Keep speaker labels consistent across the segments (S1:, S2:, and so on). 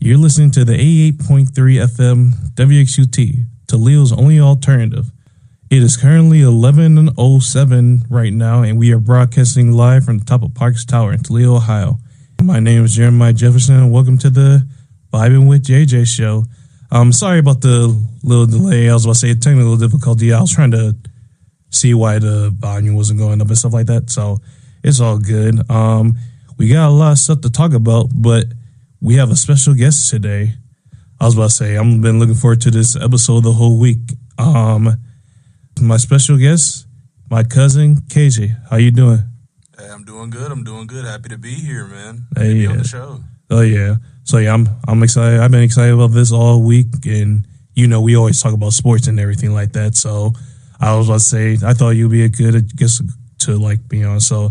S1: You're listening to the 88.3 FM WXUT, Toledo's only alternative. It is currently 11:07 right now, and we are broadcasting live from the top of Parks Tower in Toledo, Ohio. My name is Jeremiah Jefferson, and welcome to the Vibin with JJ show. Sorry about the little delay. I was about to say technical difficulty. I was trying to see why the volume wasn't going up and stuff like that, so it's all good. We got a lot of stuff to talk about, but we have a special guest today. I was about to say, I've been looking forward to this episode the whole week. My special guest, my cousin, KJ. How you doing?
S2: Hey, I'm doing good. Happy to be here, man.
S1: Hey,
S2: be on the show.
S1: Oh, yeah. So, yeah, I'm excited. I've been excited about this all week. And, you know, we always talk about sports and everything like that. So, I was about to say, I thought you'd be a good guest to, like, be on. So,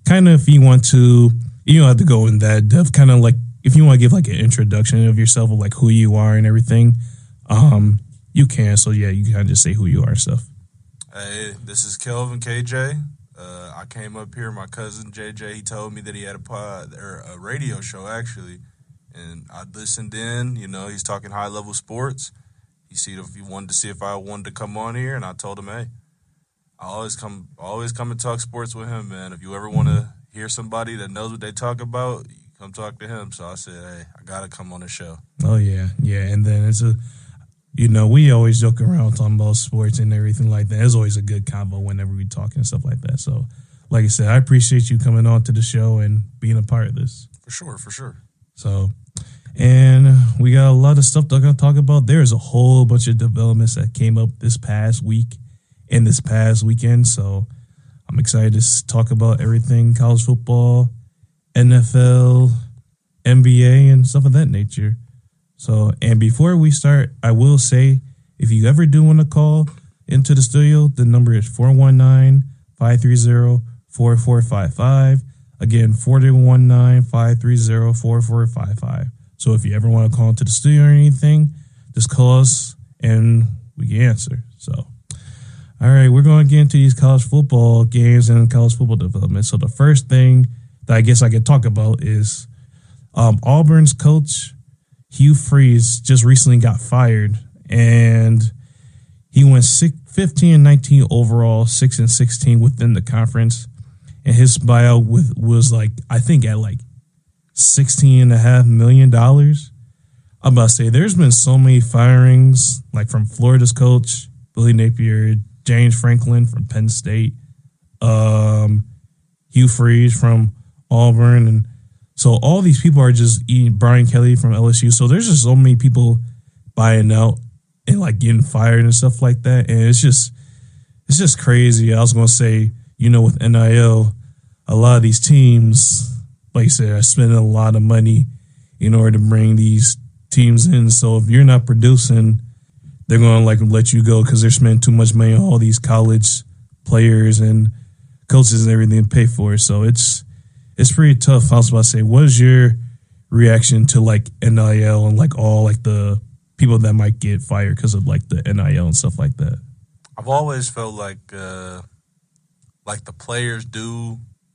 S1: kind of if you want to, you don't have to go in that depth, kind of like, if you want to give like an introduction of yourself, of like who you are and everything, you can. So yeah, you can just say who you are and stuff.
S2: Hey, this is Kelvin KJ. I came up here. My cousin JJ, he told me that he had a radio show actually, and I listened in. You know, he's talking high level sports. He wanted to see if I wanted to come on here, and I told him, hey, I always come and talk sports with him, man. If you ever want to hear somebody that knows what they talk about, come talk to him. So I said, hey, I got to come on the show.
S1: Oh, yeah. Yeah. And then we always joke around talking about sports and everything like that. It's always a good combo whenever we talk and stuff like that. So, like I said, I appreciate you coming on to the show and being a part of this.
S2: For sure.
S1: So, and we got a lot of stuff they're going to talk about. There's a whole bunch of developments that came up this past week and this past weekend. So, I'm excited to talk about everything college football, NFL, NBA, and stuff of that nature. So, and before we start, I will say, if you ever do want to call into the studio, the number is 419-530-4455. Again, 419-530-4455. So if you ever want to call into the studio or anything, just call us and we can answer. So, all right, we're going to get into these college football games and college football development. So the first thing that I guess I could talk about is Auburn's coach, Hugh Freeze, just recently got fired, and he went 15-19 overall, 6-16 within the conference, and his buyout was like, I think at like $16.5 million. I'm about to say, there's been so many firings, like from Florida's coach, Billy Napier, James Franklin from Penn State, Hugh Freeze from Auburn, and so all these people are just eating. Brian Kelly from LSU. So there's just so many people buying out and like getting fired and stuff like that, and it's just crazy. I was gonna say, you know, with NIL, a lot of these teams, like you said, are spending a lot of money in order to bring these teams in. So if you're not producing, they're gonna like let you go because they're spending too much money on all these college players and coaches and everything to pay for it. So it's pretty tough. I was about to say, what is your reaction to like NIL and like all like the people that might get fired because of like the NIL and stuff like that?
S2: I've always felt like the players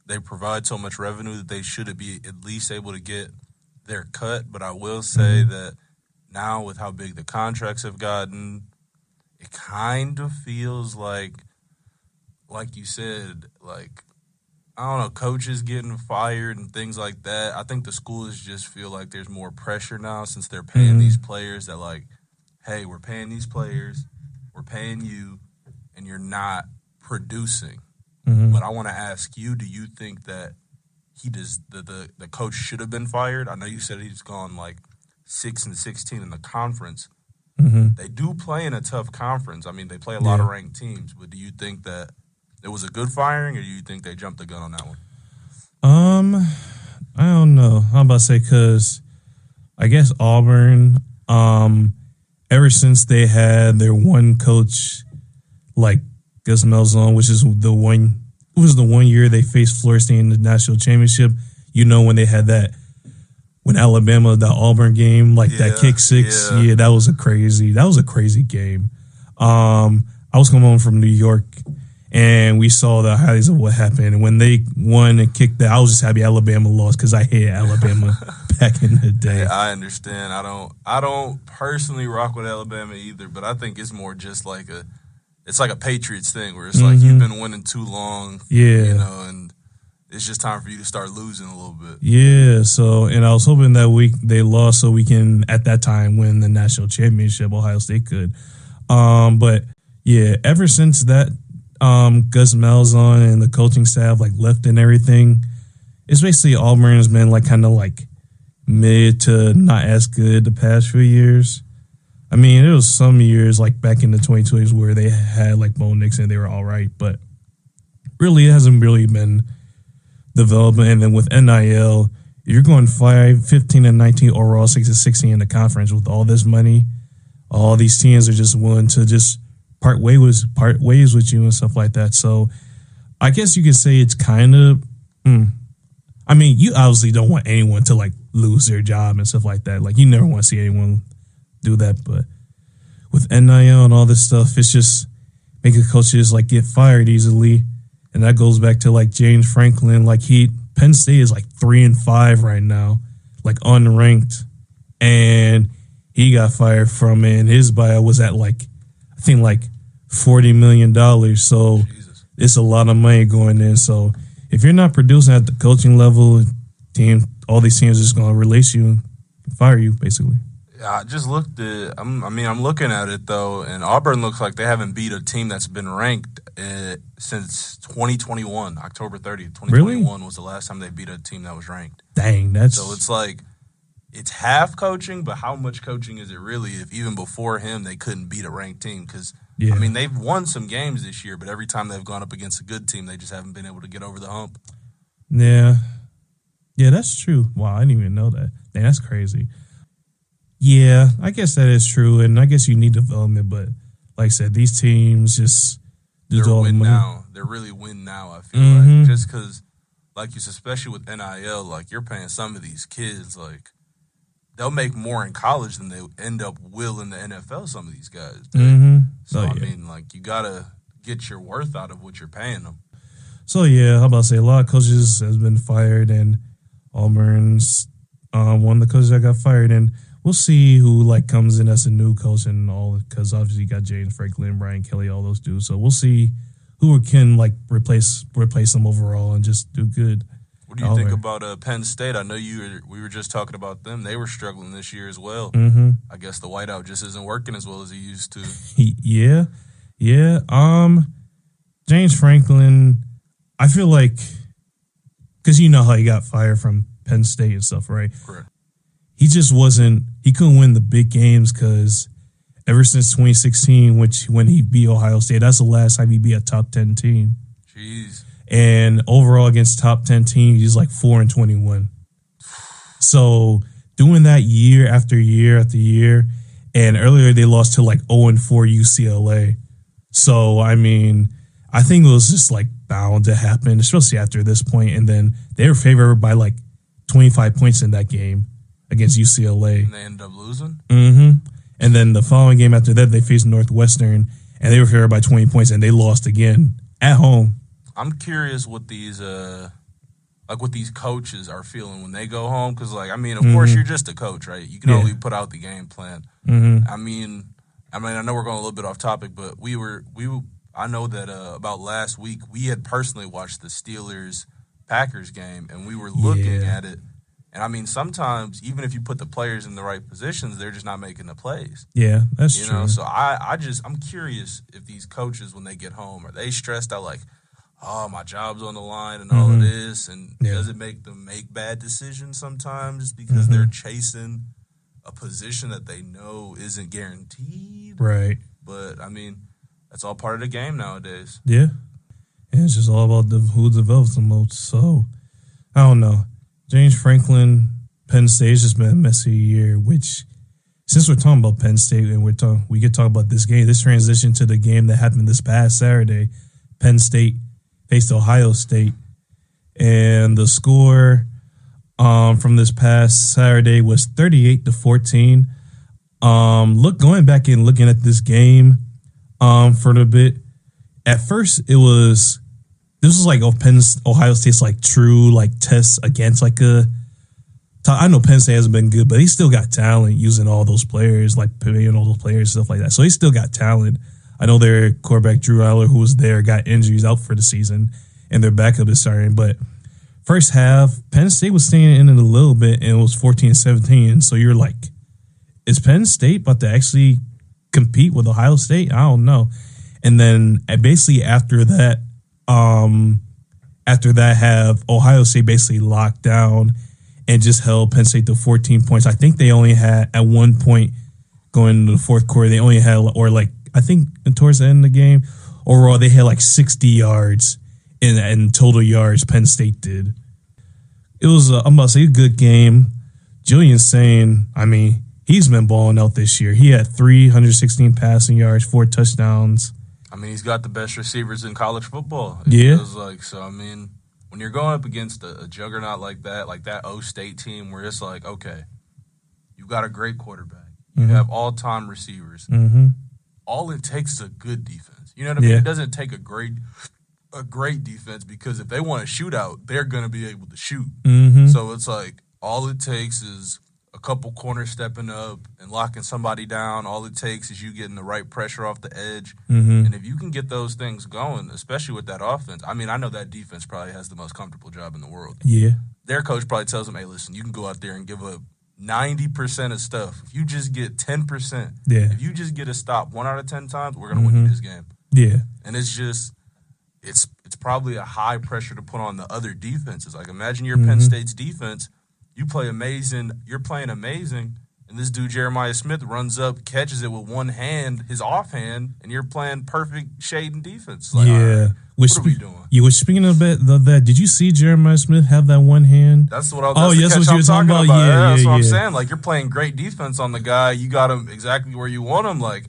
S2: they provide so much revenue that they should be at least able to get their cut. But I will say that now with how big the contracts have gotten, it kind of feels like you said, like, I don't know, coaches getting fired and things like that. I think the schools just feel like there's more pressure now since they're paying these players that like, hey, we're paying these players, we're paying you, and you're not producing. But I want to ask you, do you think that the coach should have been fired? I know you said he's gone like 6-16 in the conference. They do play in a tough conference. I mean, they play a lot of ranked teams, but do you think that it was a good firing, or do you think they jumped the gun on that one?
S1: I don't know. I'm about to say, because I guess Auburn, ever since they had their one coach, like Gus Malzahn, which is the one year they faced Florida State in the national championship. You know, when they had when Alabama, the Auburn game, like that kick six, that was a crazy game. I was coming home from New York, and we saw the highlights of what happened. And when they won and kicked that, I was just happy Alabama lost because I hate Alabama back in the day.
S2: I understand. I don't personally rock with Alabama either, but I think it's more just like it's like a Patriots thing where it's like you've been winning too long, and it's just time for you to start losing a little bit.
S1: Yeah, so, and I was hoping that week they lost so we can, at that time, win the national championship. Ohio State could. But, yeah, ever since that Gus Malzahn and the coaching staff, like, left and everything, it's basically Auburn's been, like, kind of, like, mid to not as good the past few years. I mean, it was some years, like, back in the 2020s where they had, like, Bo Nixon, they were all right. But really, it hasn't really been development. And then with NIL, if you're going 15 and 19 overall, 6 and 16 in the conference with all this money, all these teams are just willing to just part ways with you and stuff like that. So I guess you could say it's kind of, I mean, you obviously don't want anyone to like lose their job and stuff like that. Like you never want to see anyone do that. But with NIL and all this stuff, it's just making coaches like get fired easily. And that goes back to like James Franklin. Like Penn State is like 3-5 right now, like unranked, and he got fired from it. And his buyout was at like, I think like $40 million. So
S2: Jesus.
S1: It's a lot of money going in. So if you're not producing at the coaching level, all these teams are just going to release you and fire you basically.
S2: I just looked at. I'm looking at it though, and Auburn looks like they haven't beat a team that's been ranked since 2021, October 30th. 2021 was the last time they beat a team that was ranked.
S1: Dang, that's
S2: so it's like it's half coaching, but how much coaching is it really? If even before him they couldn't beat a ranked team, because I mean they've won some games this year, but every time they've gone up against a good team, they just haven't been able to get over the hump.
S1: Yeah, that's true. Wow, I didn't even know that. Dang, that's crazy. Yeah, I guess that is true, and I guess you need development, but like I said, these teams just
S2: they're win now. They're really win now, I feel like. Just because, like you said, especially with NIL, like you're paying some of these kids, like they'll make more in college than they end up will in the NFL, some of these guys. So, I mean, like you got to get your worth out of what you're paying them.
S1: So, yeah, how about to say a lot of coaches has been fired, and Auburn's one of the coaches that got fired, and we'll see who like comes in as a new coach and all, because obviously you got James Franklin, Brian Kelly, all those dudes. So we'll see who can like replace them overall and just do good.
S2: What do you think about Penn State? I know we were just talking about them. They were struggling this year as well. I guess the whiteout just isn't working as well as he used to.
S1: Yeah. James Franklin, I feel like, because you know how he got fired from Penn State and stuff, right?
S2: Correct.
S1: He couldn't win the big games because ever since 2016, when he beat Ohio State, that's the last time he beat a top 10 team.
S2: Jeez.
S1: And overall against top 10 teams, he's like 4-21. So doing that year after year after year, and earlier they lost to like 0-4 UCLA. So, I mean, I think it was just like bound to happen, especially after this point. And then they were favored by like 25 points in that game against UCLA.
S2: And they ended up losing?
S1: And then the following game after that, they faced Northwestern, and they were favored by 20 points, and they lost again at home.
S2: I'm curious what these coaches are feeling when they go home, because, like, I mean, of course, you're just a coach, right? You can only put out the game plan. I mean, I know we're going a little bit off topic, but I know that about last week we had personally watched the Steelers-Packers game, and we were looking at it. And, I mean, sometimes, even if you put the players in the right positions, they're just not making the plays.
S1: Yeah, that's true.
S2: You know, so I'm curious if these coaches, when they get home, are they stressed out like, oh, my job's on the line and all of this? And does it make them make bad decisions sometimes because they're chasing a position that they know isn't guaranteed?
S1: Right.
S2: But, I mean, that's all part of the game nowadays.
S1: Yeah. And it's just all about who develops the most. So, I don't know. James Franklin, Penn State has just been a messy year, which, since we're talking about Penn State and we could talk about this game, this transition to the game that happened this past Saturday. Penn State faced Ohio State, and the score from this past Saturday was 38-14. Going back and looking at this game for a bit, at first this was like Ohio State's like true like test against like a I know Penn State hasn't been good, but he still got talent using all those players, like paying all those players, stuff like that. So he still got talent. I know their quarterback, Drew Aller, who was there, got injuries out for the season, and their backup is starting. But first half, Penn State was staying in it a little bit, and it was 14-17. So you're like, is Penn State about to actually compete with Ohio State? I don't know. And then basically after that half, Ohio State basically locked down and just held Penn State to 14 points. I think they only had, at one point going into the fourth quarter, they only had, or like, I think towards the end of the game, overall, they had like 60 yards in total yards, Penn State did. It was, I'm about to say, a good game. Julian Sain, I mean, he's been balling out this year. He had 316 passing yards, 4 touchdowns.
S2: I mean, he's got the best receivers in college football. It feels like. So, I mean, when you're going up against a juggernaut like that O State team where it's like, okay, you got a great quarterback. You have all-time receivers. All it takes is a good defense. You know what I mean? It doesn't take a great defense because if they want a shootout, they're going to be able to shoot. So it's like all it takes is a couple corners stepping up and locking somebody down. All it takes is you getting the right pressure off the edge. And if you can get those things going, especially with that offense, I mean, I know that defense probably has the most comfortable job in the world. Their coach probably tells them, hey, listen, you can go out there and give up 90% of stuff. If you just get 10%, if you just get a stop 1 out of 10 times, we're going to win you this game. And it's just, it's probably a high pressure to put on the other defenses. Like, imagine you're Penn State's defense. You play amazing. You're playing amazing. And this dude, Jeremiah Smith, runs up, catches it with one hand, his offhand, and you're playing perfect shade and defense. Like, right, what are we doing?
S1: Speaking of that, did you see Jeremiah Smith have that one hand?
S2: That's what I was that's what you were talking about. That's what I'm saying. Like, you're playing great defense on the guy. You got him exactly where you want him. Like,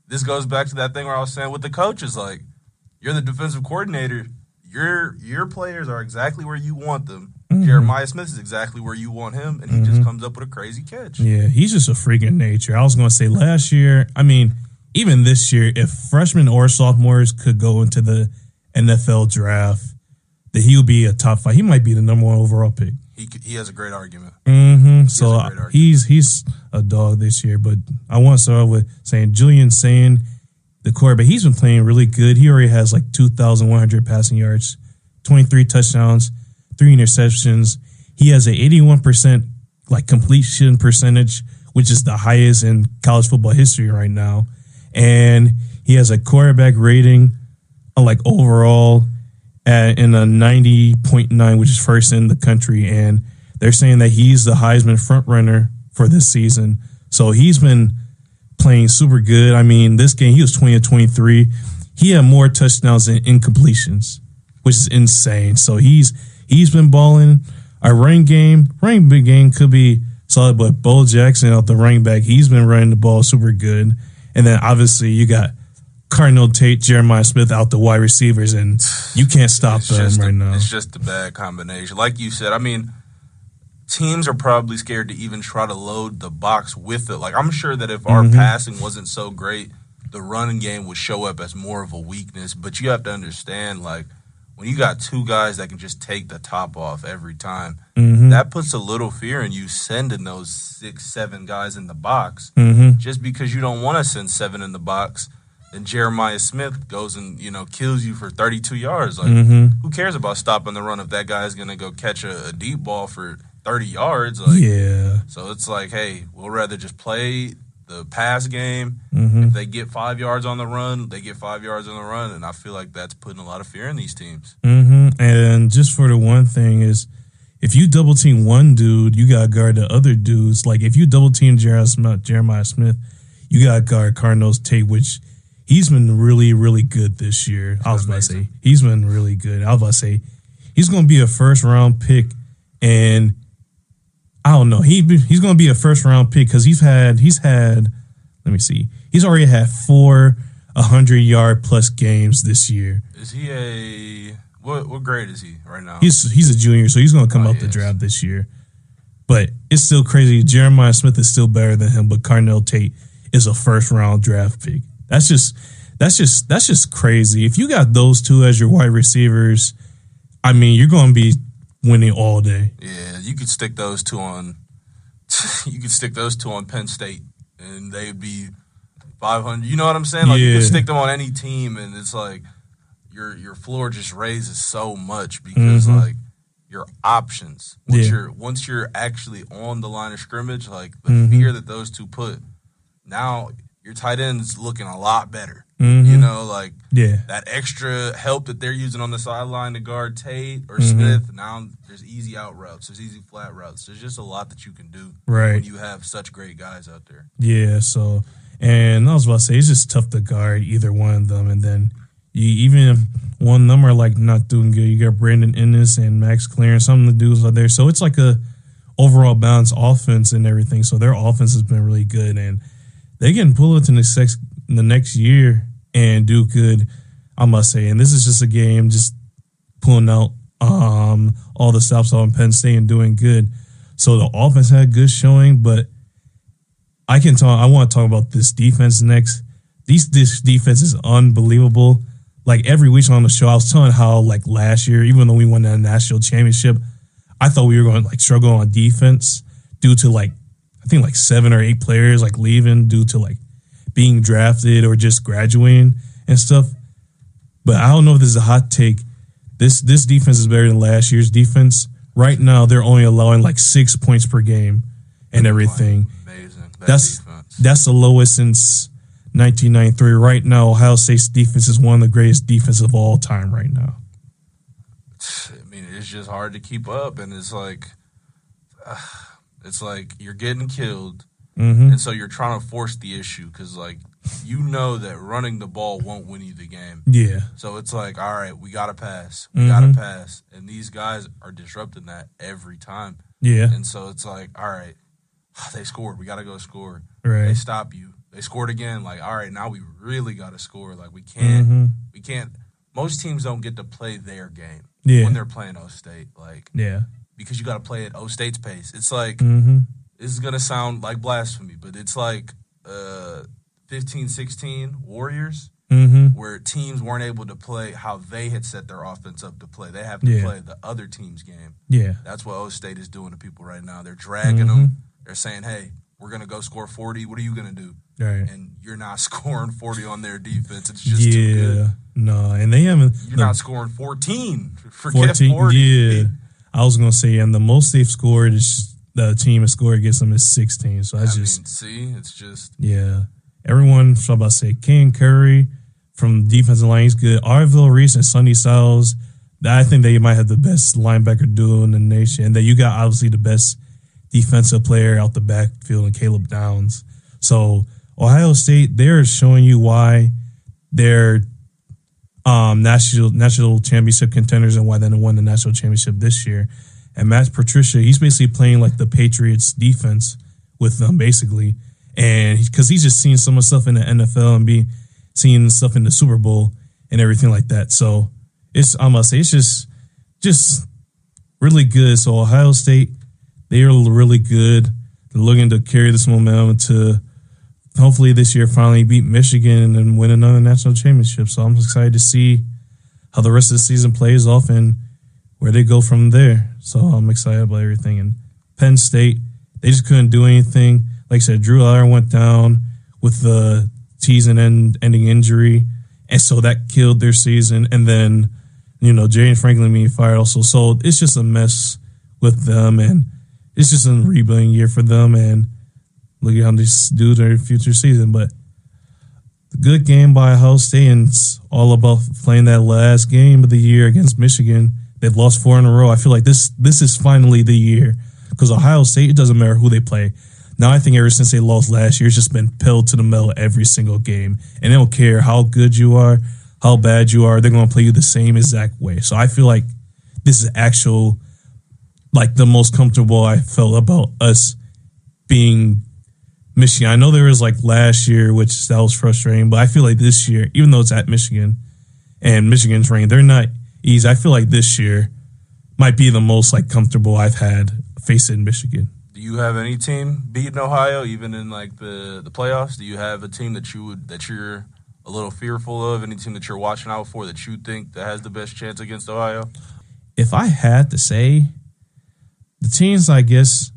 S2: this goes back to that thing where I was saying with the coaches. Like, you're the defensive coordinator. Your players are exactly where you want them. Jeremiah Smith is exactly where you want him, and he just comes up with a crazy catch. Yeah, he's
S1: just a freak in nature. I was going to say last year, I mean, even this year, if freshmen or sophomores could go into the NFL draft, that he would be a top 5. He might be the number 1 overall pick.
S2: He has a great argument.
S1: So he's a dog this year. But I want to start with saying Julian Sain, the quarterback, he's been playing really good. He already has like 2,100 passing yards, 23 touchdowns, 3 interceptions. He has an 81% like completion percentage, which is the highest in college football history right now. And he has a quarterback rating like overall in a 90.9, which is first in the country. And they're saying that he's the Heisman front runner for this season. So he's been playing super good. I mean, this game, he was 20-23. He had more touchdowns than incompletions, which is insane. So he's been balling. Our running game could be solid, but Bo Jackson out the running back, he's been running the ball super good. And then obviously you got Cardinal Tate, Jeremiah Smith out the wide receivers, and you can't stop them right now.
S2: It's just a bad combination. Like you said, I mean, teams are probably scared to even try to load the box with it. Like, I'm sure that if our passing wasn't so great, the running game would show up as more of a weakness. But you have to understand, like, when you got 2 guys that can just take the top off every time, that puts a little fear in you sending those 6, 7 guys in the box. Just because you don't want to send 7 in the box, then Jeremiah Smith goes and, kills you for 32 yards. Like, who cares about stopping the run if that guy's going to go catch a deep ball for 30 yards? Like, so it's like, hey, we'll rather just play the pass game. If they get 5 yards on the run, they get 5 yards on the run, and I feel like that's putting a lot of fear in these teams.
S1: And just for the one thing is, if you double team one dude, you got to guard the other dudes. Like, if you double team Jeremiah Smith, you got to guard Cardinal Tate, which he's been really, really good this year. I was about to say, he's been really good. I was about to say, he's going to be a first-round pick, and I don't know. He's going to be a first-round pick because he's had, let me see, he's already had 4 100-yard-plus games this year.
S2: Is he what grade is he right now?
S1: He's a junior, so he's going to come out the draft this year. But it's still crazy. Jeremiah Smith is still better than him, but Cardinal Tate is a first-round draft pick. That's just crazy. If you got those 2 as your wide receivers, I mean, you're going to be winning all day.
S2: Yeah, you could stick those two on. You could stick those two on Penn State, and they'd be 500. You know what I'm saying? Like you could stick them on any team, and it's like your floor just raises so much because like your options once you're actually on the line of scrimmage, like the fear that those two put. Now your tight end's looking a lot better. You know, like that extra help that they're using on the sideline to guard Tate or Smith. Now there's easy out routes, there's easy flat routes. There's just a lot that you can do when you have such great guys out there. Yeah,
S1: so, and I was about to say, it's just tough to guard either one of them. And then even if one of them are like not doing good, you got Brandon Ennis and Max Clarence, some of the dudes out there. So it's like a overall balanced offense and everything. So their offense has been really good, and they can pull it to the next year and do good, I must say. And this is just a game just pulling out all the stops on Penn State and doing good. So the offense had a good showing, but I want to talk about this defense next. This defense is unbelievable. Like every week on the show, I was telling how like last year, even though we won that national championship, I thought we were going to like struggle on defense due to like, I think like 7 or 8 players like leaving due to like being drafted or just graduating and stuff. But I don't know if this is a hot take. This defense is better than last year's defense. Right now, they're only allowing like 6 points per game and everything.
S2: Amazing.
S1: That's the lowest since 1993. Right now, Ohio State's defense is one of the greatest defenses of all time right now.
S2: I mean, it's just hard to keep up, and it's like you're getting killed. And so you're trying to force the issue because, like, you know that running the ball won't win you the game.
S1: Yeah.
S2: So it's like, all right, we got to pass. We got to pass. And these guys are disrupting that every time.
S1: Yeah.
S2: And so it's like, all right, they scored. We got to go score.
S1: Right.
S2: They stop you. They scored again. Like, all right, now we really got to score. Like, we can't. Most teams don't get to play their game when they're playing O State. Like, because you got to play at O State's pace. It's like, this is going to sound like blasphemy, but it's like 15-16 Warriors where teams weren't able to play how they had set their offense up to play. They have to play the other team's game.
S1: Yeah.
S2: That's what O State is doing to people right now. They're dragging them. They're saying, hey, we're going to go score 40. What are you going to do?
S1: Right.
S2: And you're not scoring 40 on their defense. It's just too good.
S1: No, and they haven't.
S2: You're not scoring 14. Forget 40.
S1: Yeah. I was going to say, and the most they've scored is the team has scored against them is 16. So that's
S2: it's just.
S1: Yeah. Everyone, so I'm about to say, King Curry from defensive line, he's good. Arville Reese and Sonny Styles, I think they might have the best linebacker duo in the nation. And then you got obviously the best defensive player out the backfield in Caleb Downs. So Ohio State, they're showing you why they're national championship contenders and why they won the national championship this year. And Matt Patricia, he's basically playing like the Patriots defense with them, basically. And because he's just seen so much stuff in the NFL and seeing stuff in the Super Bowl and everything like that. So I must say, it's just really good. So Ohio State, they are really good. They're looking to carry this momentum to hopefully this year finally beat Michigan and win another national championship. So I'm excited to see how the rest of the season plays off and where they go from there. So I'm excited about everything. And Penn State, they just couldn't do anything. Like I said, Drew Aller went down with the season-ending injury, and so that killed their season. And then, Jaden Franklin being fired also. So it's just a mess with them, and it's just a rebuilding year for them. And look at how they do their future season. But the good game by Ohio State, and it's all about playing that last game of the year against Michigan. They've lost 4 in a row. I feel like this is finally the year because Ohio State, it doesn't matter who they play. Now I think ever since they lost last year, it's just been pilled to the metal every single game. And they don't care how good you are, how bad you are. They're going to play you the same exact way. So I feel like this is the most comfortable I felt about us being Michigan. I know there was last year, which that was frustrating, but I feel like this year, even though it's at Michigan and Michigan's ranked, they're not easy. I feel like this year might be the most comfortable I've had facing Michigan.
S2: Do you have any team beating Ohio, even in the playoffs? Do you have a team that you're a little fearful of? Any team that you're watching out for that you think that has the best chance against Ohio?
S1: If I had to say, The teams, I guess,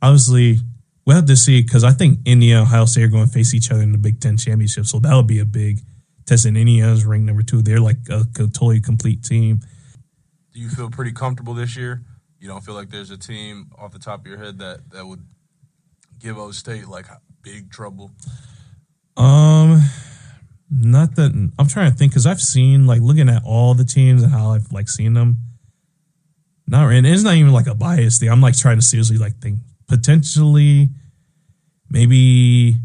S1: obviously, we'll have to see because I think Indiana and Ohio State are going to face each other in the Big Ten championship. So that would be a big test. And Indiana's ranked number 2. They're like a totally complete team.
S2: Do you feel pretty comfortable this year? You don't feel like there's a team off the top of your head that would give O State like big trouble?
S1: Not that I'm trying to think because I've seen like looking at all the teams and how I've like seen them. And it's not even like a bias thing. I'm like trying to seriously like think potentially maybe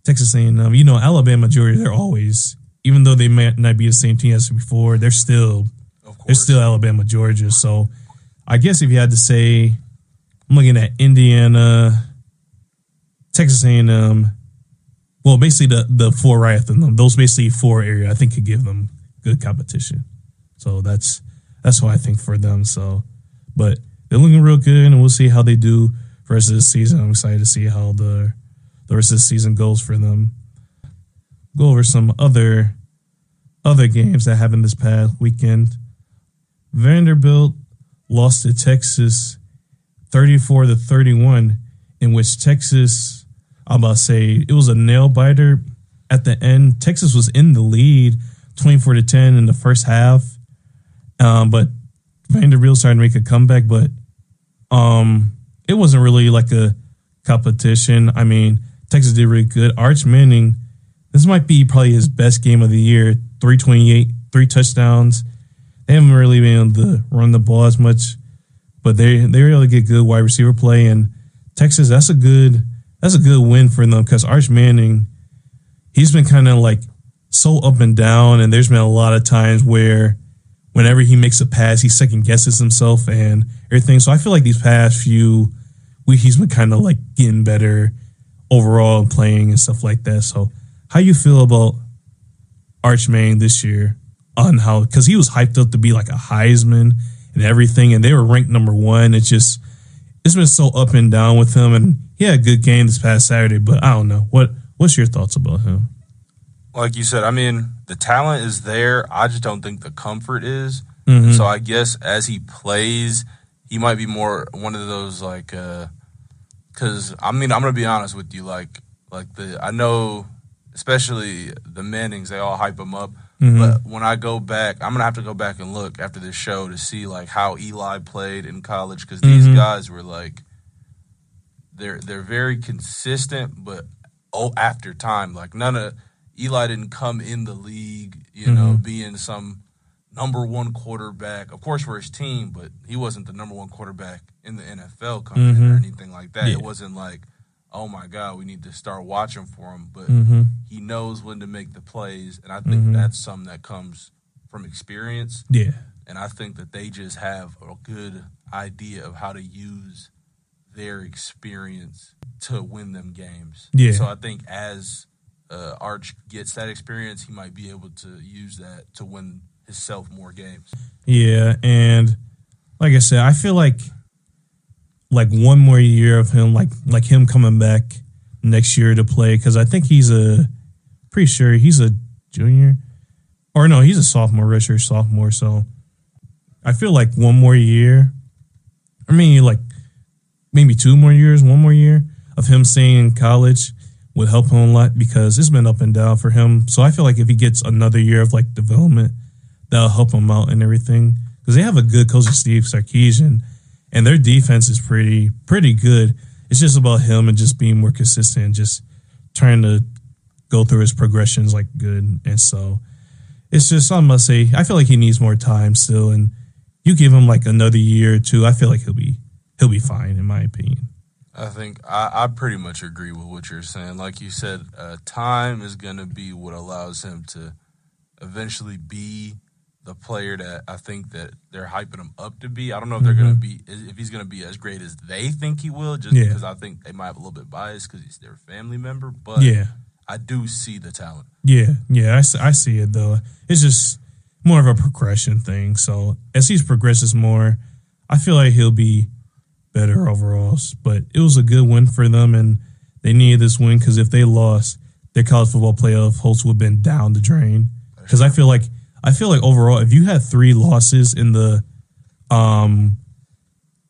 S1: Texas A&M. Alabama, Georgia. They're always, even though they might not be the same team as before, they're still Alabama, Georgia. So I guess if you had to say, I'm looking at Indiana, Texas A&M. Well, basically the 4 right after them. Those basically 4 area I think could give them good competition. So that's what I think for them. So, but they're looking real good, and we'll see how they do for the rest of the season. I'm excited to see how the rest of the season goes for them. Go over some other games that happened this past weekend. Vanderbilt lost to Texas 34-31, in which Texas, I'm about to say, it was a nail biter at the end. Texas was in the lead 24-10 in the first half. But Vanderbilt started to make a comeback, but it wasn't really like a competition. I mean, Texas did really good. Arch Manning, this might be probably his best game of the year. 328, 3 touchdowns. They haven't really been able to run the ball as much, but they're able to get good wide receiver play. And Texas, that's a good win for them because Arch Manning, he's been kind of like so up and down, and there's been a lot of times where whenever he makes a pass, he second guesses himself and everything. So I feel like these past few weeks, he's been kind of like getting better overall and playing and stuff like that. So how you feel about Arch Manning this year on how, because he was hyped up to be like a Heisman and everything, and they were ranked number 1. It's been so up and down with him, and he had a good game this past Saturday, but I don't know. What's your thoughts about him?
S2: Like you said, I mean, the talent is there. I just don't think the comfort is.
S1: Mm-hmm.
S2: So I guess as he plays, he might be more one of those like, because I mean, I'm gonna be honest with you, I know, especially the Mannings, they all hype him up.
S1: Mm-hmm.
S2: But when I go back, I'm gonna have to go back and look after this show to see like how Eli played in college because these guys were like, they're very consistent, but after time, like Eli didn't come in the league, being some number 1 quarterback, of course, for his team, but he wasn't the number 1 quarterback in the NFL coming in or anything like that. Yeah. It wasn't like, oh, my God, we need to start watching for him. But he knows when to make the plays, and I think that's something that comes from experience.
S1: Yeah.
S2: And I think that they just have a good idea of how to use their experience to win them games.
S1: Yeah.
S2: So I think as Arch gets that experience, he might be able to use that to win himself more games.
S1: Yeah, and like I said, I feel like one more year of him, like him coming back next year to play, because I think pretty sure he's a junior. Or no, he's a sophomore, sophomore. So I feel like one more year, I mean, like maybe 2 more years, 1 more year of him staying in college would help him a lot because it's been up and down for him. So I feel like if he gets another year of like development, that'll help him out and everything. Because they have a good coach, Steve Sarkisian, and their defense is pretty good. It's just about him and just being more consistent and just trying to go through his progressions like good. And so it's just, I must say, I feel like he needs more time still. And you give him like another year or 2, I feel like he'll be fine in my opinion.
S2: I think I pretty much agree with what you're saying. Like you said, time is going to be what allows him to eventually be the player that I think that they're hyping him up to be. I don't know if they're going to be, if he's going to be as great as they think he will, just because I think they might have a little bit biased because he's their family member. But I do see the talent. Yeah,
S1: I see it though. It's just more of a progression thing. So as he progresses more, I feel like he'll be better overall. But it was a good win for them, and they needed this win because if they lost, their college football playoff hopes would have been down the drain. Because I feel like overall, if you had 3 losses in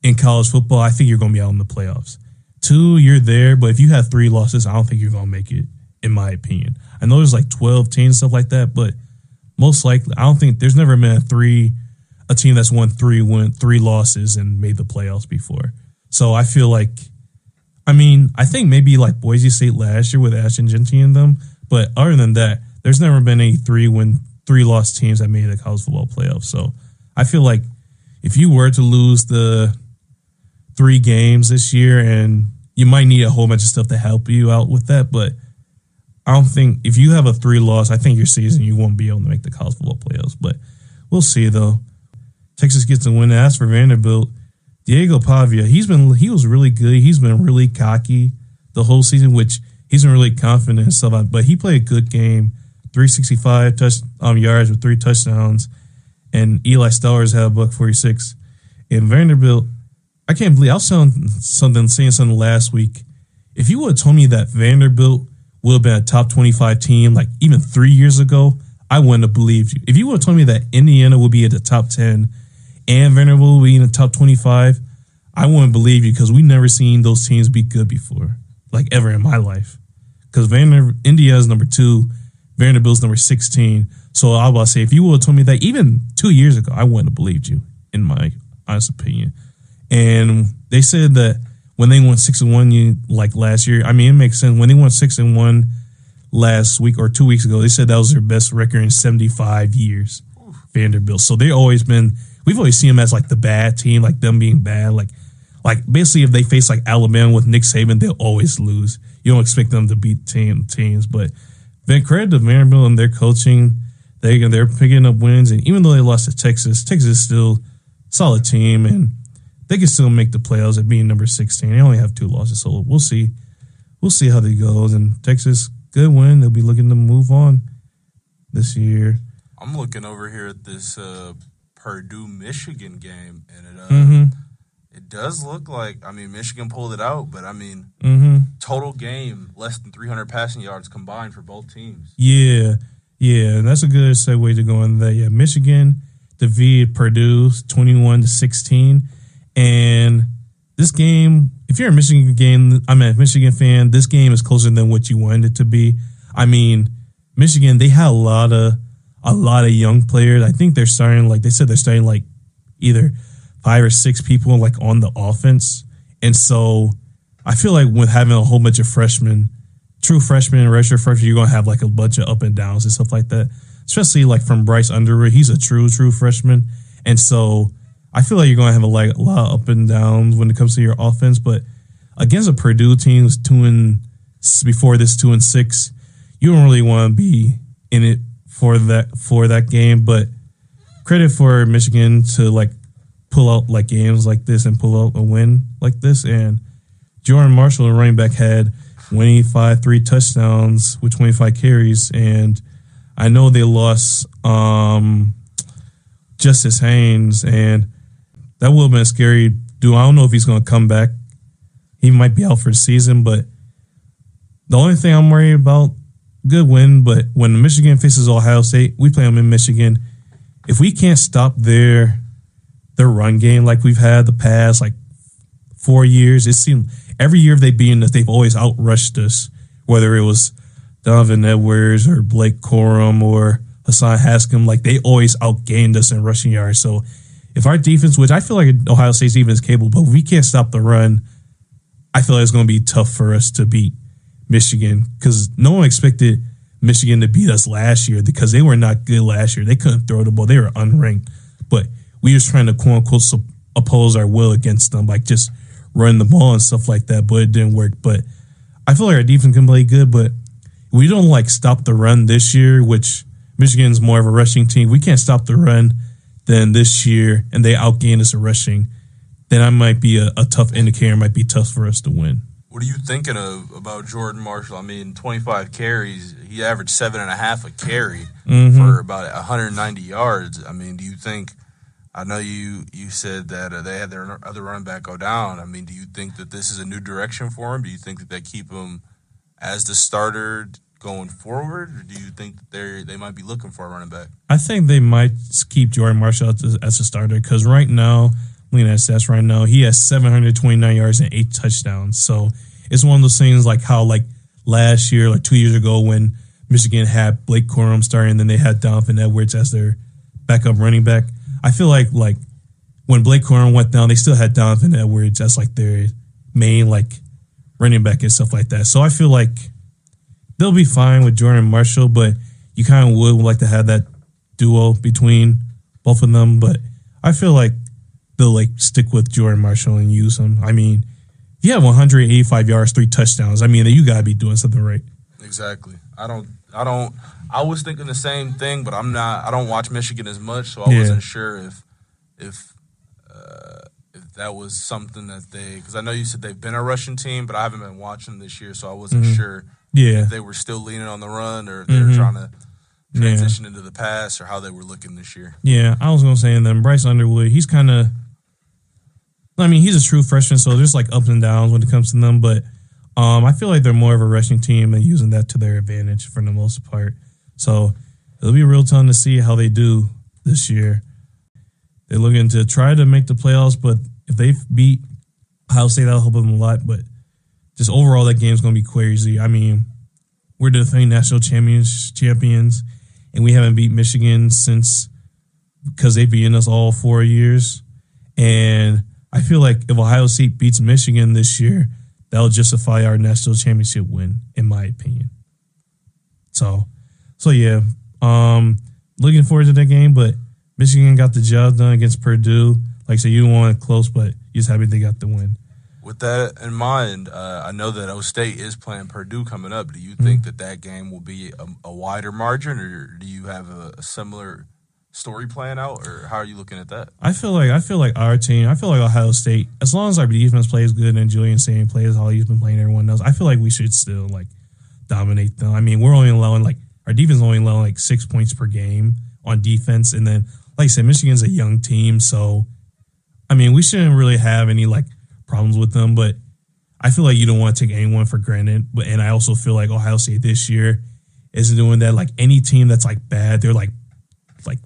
S1: in college football, I think you're going to be out in the playoffs. 2, you're there, but if you have 3 losses, I don't think you're going to make it, in my opinion. I know there's like 12 teams, stuff like that, but most likely, I don't think there's never been a team that's won 3 losses and made the playoffs before. So I feel like, I think maybe like Boise State last year with Ashton Genty in them, but other than that, there's never been any 3-loss teams that made the college football playoffs. So I feel like if you were to lose the 3 games this year, and you might need a whole bunch of stuff to help you out with that, but I don't think if you have a 3 loss, I think your season you won't be able to make the college football playoffs. But we'll see though. Texas gets a win. As for Vanderbilt, Diego Pavia, he was really good. He's been really cocky the whole season, which he's been really confident and stuff. But he played a good game, 365 yards with 3 touchdowns, and Eli Stowers had a $146. And Vanderbilt, I can't believe I was saying something last week. If you would have told me that Vanderbilt would have been a top 25 team like even 3 years ago, I wouldn't have believed you. If you would have told me that Indiana would be at the top 10 and Vanderbilt would be in the top 25, I wouldn't believe you because we never seen those teams be good before, like ever in my life. Because Indiana is number 2, Vanderbilt's number 16. So I was about to say, if you would have told me that even 2 years ago, I wouldn't have believed you, in my honest opinion. And they said that when they won 6-1, like last year, it makes sense. When they won 6-1 last week or 2 weeks ago, they said that was their best record in 75 years, Vanderbilt. So we've always seen them as like the bad team, like them being bad. Like basically if they face like Alabama with Nick Saban, they'll always lose. You don't expect them to beat teams. But credit to Vanderbilt and their coaching. They're picking up wins. And even though they lost to Texas is still a solid team. And they can still make the playoffs at being number 16. They only have 2 losses, so we'll see. We'll see how they goes. And Texas, good win. They'll be looking to move on this year.
S2: I'm looking over here at this Purdue-Michigan game, and it does look like, Michigan pulled it out, but total game, less than 300 passing yards combined for both teams.
S1: Yeah, and that's a good segue to go on that. Yeah, Michigan defeated Purdue 21-16. And this game, if you're a Michigan fan, this game is closer than what you wanted it to be. Michigan, they had a lot of young players. I think they're starting either 5 or 6 people like on the offense. And so I feel like with having a whole bunch of freshmen, true freshmen and redshirt freshmen, you're going to have like a bunch of up and downs and stuff like that. Especially like from Bryce Underwood. He's a true freshman. And so I feel like you're going to have a lot of up and downs when it comes to your offense, but against a Purdue team who's 2-6, you don't really want to be in it for that game. But credit for Michigan to like pull out like games like this and pull out a win like this. And Jordan Marshall, the running back, had 3 touchdowns with 25 carries, and I know they lost Justice Haynes, and that would have been a scary dude. I don't know if he's going to come back. He might be out for the season, but the only thing I'm worried about, good win, but when Michigan faces Ohio State, we play them in Michigan. If we can't stop their run game like we've had the past 4 years, it seemed every year they've beaten us, they've always outrushed us, whether it was Donovan Edwards or Blake Corum or Hassan Haskell, they always outgained us in rushing yards. So if our defense, which I feel like Ohio State's defense is capable, but if we can't stop the run, I feel like it's going to be tough for us to beat Michigan because no one expected Michigan to beat us last year because they were not good last year. They couldn't throw the ball. They were unranked. But we were trying to, quote-unquote, oppose our will against them, just run the ball and stuff like that, but it didn't work. But I feel like our defense can play good, but we don't, stop the run this year, which Michigan's more of a rushing team. We can't stop the run then this year, and they outgain us in rushing, then I might be a tough indicator. It might be tough for us to win.
S2: What are you thinking about Jordan Marshall? 25 carries. He averaged 7.5 a carry for about 190 yards. Do you think? I know you said that they had their other running back go down. Do you think that this is a new direction for him? Do you think that they keep him as the starter going forward, or do you think that they might be looking for a running back?
S1: I think they might keep Jordan Marshall as a starter because right now, looking at stats right now. He has 729 yards and 8 touchdowns. So it's one of those things like how like last year, like 2 years ago, when Michigan had Blake Corum starting, and then they had Donovan Edwards as their backup running back. I feel like when Blake Corum went down, they still had Donovan Edwards as like their main like running back and stuff like that. So I feel like they'll be fine with Jordan Marshall, but you kind of would like to have that duo between both of them. But I feel like they'll like stick with Jordan Marshall and use him. I mean, if you have 185 yards, 3 touchdowns, I mean, you got to be doing something right.
S2: Exactly. I was thinking the same thing, but I don't watch Michigan as much, so I wasn't sure if that was something that because I know you said they've been a rushing team, but I haven't been watching this year, so I wasn't sure if they were still leaning on the run or they were trying to transition into the pass or how they were looking this year. Yeah,
S1: I was going to say, and then Bryce Underwood, he's kind of, I mean, he's a true freshman, so there's like ups and downs when it comes to them, but I feel like they're more of a rushing team and using that to their advantage for the most part. So it'll be real time to see how they do this year. They're looking to try to make the playoffs, but if they beat Ohio State, that'll help them a lot. But just overall, that game's going to be crazy. I mean, we're the defending national champions, and we haven't beat Michigan since because they've beaten us all 4 years. And I feel like if Ohio State beats Michigan this year, that'll justify our national championship win, in my opinion. So yeah, looking forward to that game, but Michigan got the job done against Purdue. Like I said, you don't want it close, but you're just happy they got the win.
S2: With that in mind, I know that O State is playing Purdue coming up. Do you think that game will be a wider margin, or do you have a similar story playing out, or how are you looking at that?
S1: I feel like our team, I feel like Ohio State, as long as our defense plays good and Julian Sain plays how he's been playing everyone else, I feel like we should still like dominate them. I mean, we're only allowing our defense only allowing 6 points per game on defense, and then like I said, Michigan's a young team, so I mean, we shouldn't really have any like problems with them, but I feel like you don't want to take anyone for granted. And I also feel like Ohio State this year isn't doing that. Like any team that's like bad, they're like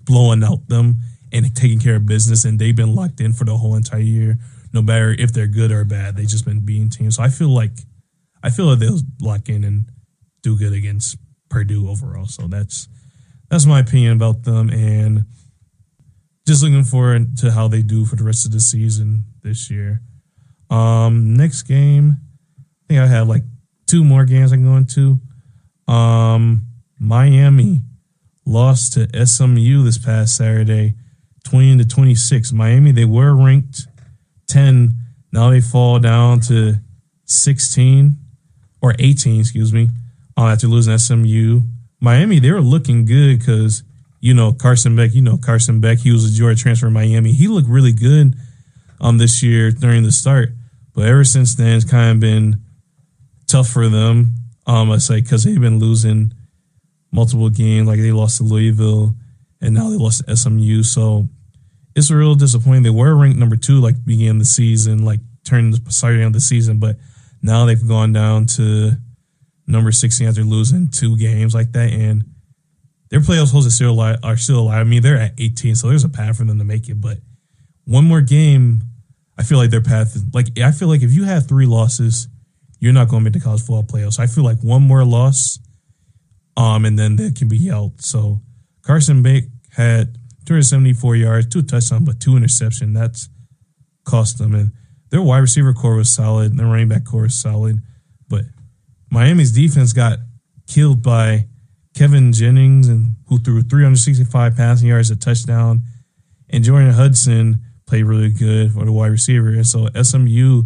S1: blowing out them and taking care of business, and they've been locked in for the whole entire year, no matter if they're good or bad. They've just been beating teams. So I feel like they'll lock in and do good against Purdue overall. So that's my opinion about them, and just looking forward to how they do for the rest of the season this year. Next game, I think I have like 2 more games I can go into. Miami lost to SMU this past Saturday, 20-26. Miami, they were ranked 10. Now they fall down to 16 or 18, excuse me, after losing SMU. Miami, they were looking good because, Carson Beck, he was a Georgia transfer in Miami. He looked really good this year during the start. But ever since then, it's kind of been tough for them. I say because they've been losing multiple games. Like they lost to Louisville, and now they lost to SMU. So it's real disappointing. They were ranked number 2, like beginning the season, like starting of the season. But now they've gone down to number 16 after losing 2 games like that, and their playoffs hopes are still alive. I mean, they're at 18, so there's a path for them to make it. But one more game, I feel like their path is I feel like if you have 3 losses, you're not going to make the college football playoffs. I feel like one more loss, and then they can be out. So Carson Beck had 274 yards, 2 touchdowns, but 2 interceptions. That's cost them. And their wide receiver core was solid, and their running back core was solid. But Miami's defense got killed by Kevin Jennings, who threw 365 passing yards, a touchdown, and Jordan Hudson played really good for the wide receiver. And so SMU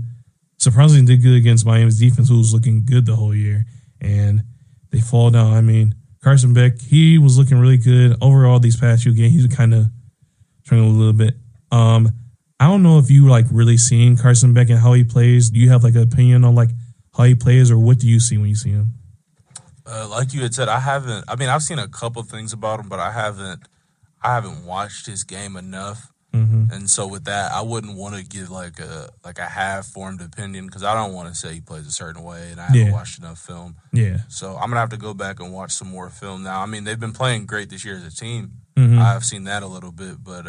S1: surprisingly did good against Miami's defense, who was looking good the whole year. And they fall down. I mean, Carson Beck, he was looking really good. Overall, these past few games, he's kind of struggling a little bit. I don't know if you really seen Carson Beck and how he plays. Do you have an opinion on how he plays, or what do you see when you see him?
S2: Like you had said, I haven't. I mean, I've seen a couple things about him, but I haven't watched his game enough. Mm-hmm. And so with that, I wouldn't want to give a half-formed opinion, because I don't want to say he plays a certain way, and I haven't watched enough film. Yeah. So I'm gonna have to go back and watch some more film now. I mean, they've been playing great this year as a team. Mm-hmm. I've seen that a little bit, but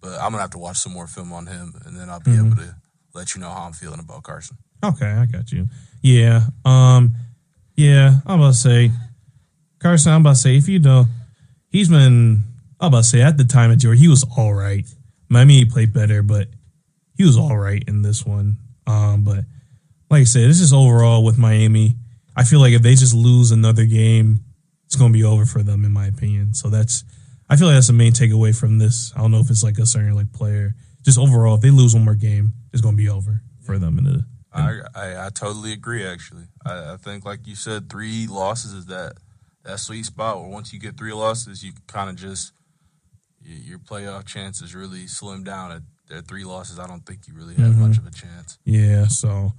S2: But I'm going to have to watch some more film on him, and then I'll be able to let you know how I'm feeling about Carson.
S1: Okay, I got you. Yeah. Yeah, I'm about to say, Carson, if you know, I'm about to say, at the time at Georgia, he was all right. Miami played better, but he was all right in this one. But like I said, it's just overall with Miami, I feel like if they just lose another game, it's going to be over for them, in my opinion. So I feel like that's the main takeaway from this. I don't know if it's like a certain like player. Just overall, if they lose one more game, it's going to be over for them.
S2: I totally agree, actually. I think, like you said, 3 losses is that sweet spot where once you get 3 losses, you kind of just your playoff chances really slim down. At 3 losses, I don't think you really have much of a chance.
S1: Yeah, so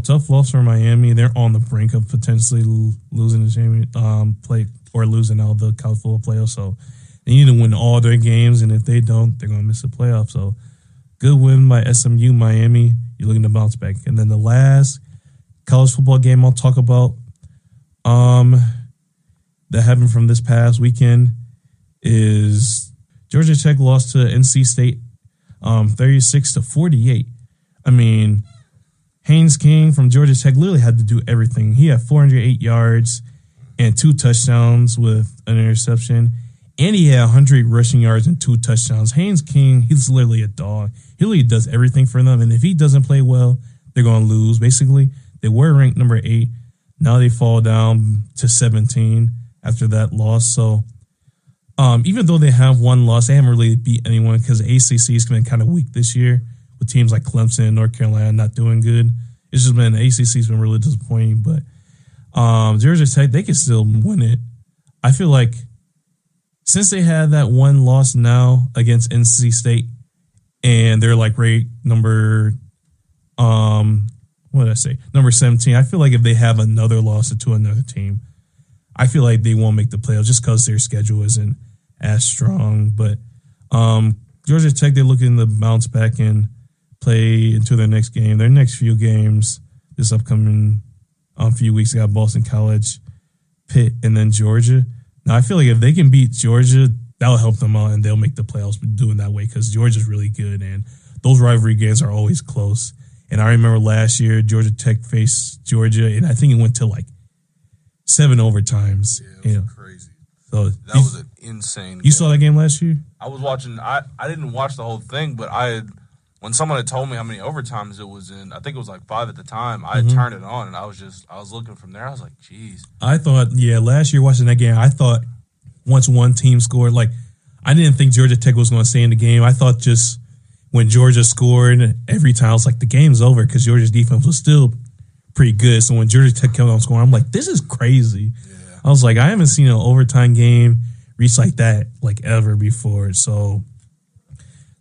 S1: tough loss for Miami. They're on the brink of potentially losing the play or losing out the college football playoffs. So they need to win all their games, and if they don't, they're going to miss the playoffs. So good win by SMU, Miami. You're looking to bounce back. And then the last college football game I'll talk about that happened from this past weekend is Georgia Tech lost to NC State 36-48. I mean, Haynes King from Georgia Tech literally had to do everything. He had 408 yards and 2 touchdowns with an interception. And he had 100 rushing yards and 2 touchdowns. Haynes King, he's literally a dog. He literally does everything for them. And if he doesn't play well, they're going to lose. Basically, they were ranked number 8. Now they fall down to 17 after that loss. So even though they have one loss, they haven't really beat anyone because the ACC has been kind of weak this year with teams like Clemson and North Carolina not doing good. It's just been the ACC has been really disappointing. But Georgia Tech, they can still win it. I feel like since they had that one loss now against NC State, and they're like ranked number, number 17. I feel like if they have another loss to another team, I feel like they won't make the playoffs just because their schedule isn't as strong. But Georgia Tech, they're looking to bounce back and play into their next game. Their next few games this upcoming few weeks, they got Boston College, Pitt, and then Georgia. Now, I feel like if they can beat Georgia, that'll help them out, and they'll make the playoffs doing that way because Georgia's really good, and those rivalry games are always close. And I remember last year, Georgia Tech faced Georgia, and I think it went to like 7 overtimes.
S2: Yeah, it was crazy.
S1: So
S2: that was an insane game.
S1: You saw that game last year?
S2: I was watching. I didn't watch the whole thing, but when someone had told me how many overtimes it was in, I think it was like 5 at the time, I had turned it on, and I was looking from there. I was like, geez.
S1: I thought, last year watching that game, I thought once one team scored, like, I didn't think Georgia Tech was going to stay in the game. I thought just when Georgia scored, every time I was like, the game's over because Georgia's defense was still pretty good. So when Georgia Tech kept on scoring, I'm like, this is crazy. Yeah. I was like, I haven't seen an overtime game reach like that like ever before. So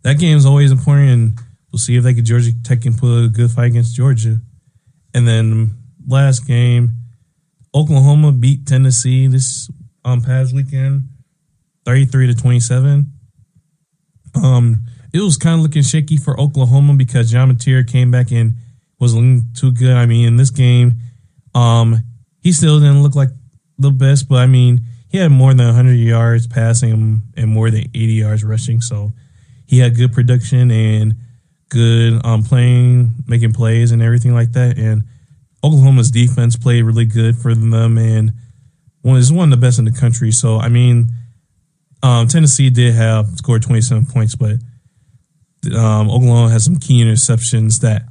S1: that game's always important, and we'll see if Georgia Tech can put a good fight against Georgia. And then last game, Oklahoma beat Tennessee this past weekend, 33-27. It was kind of looking shaky for Oklahoma because John Mateer came back and wasn't looking too good. I mean, in this game, he still didn't look like the best, but I mean, he had more than 100 yards passing and more than 80 yards rushing. So he had good production and good playing, making plays and everything like that. And Oklahoma's defense played really good for them and is one of the best in the country. So, I mean, Tennessee did scored 27 points, but Oklahoma has some key interceptions that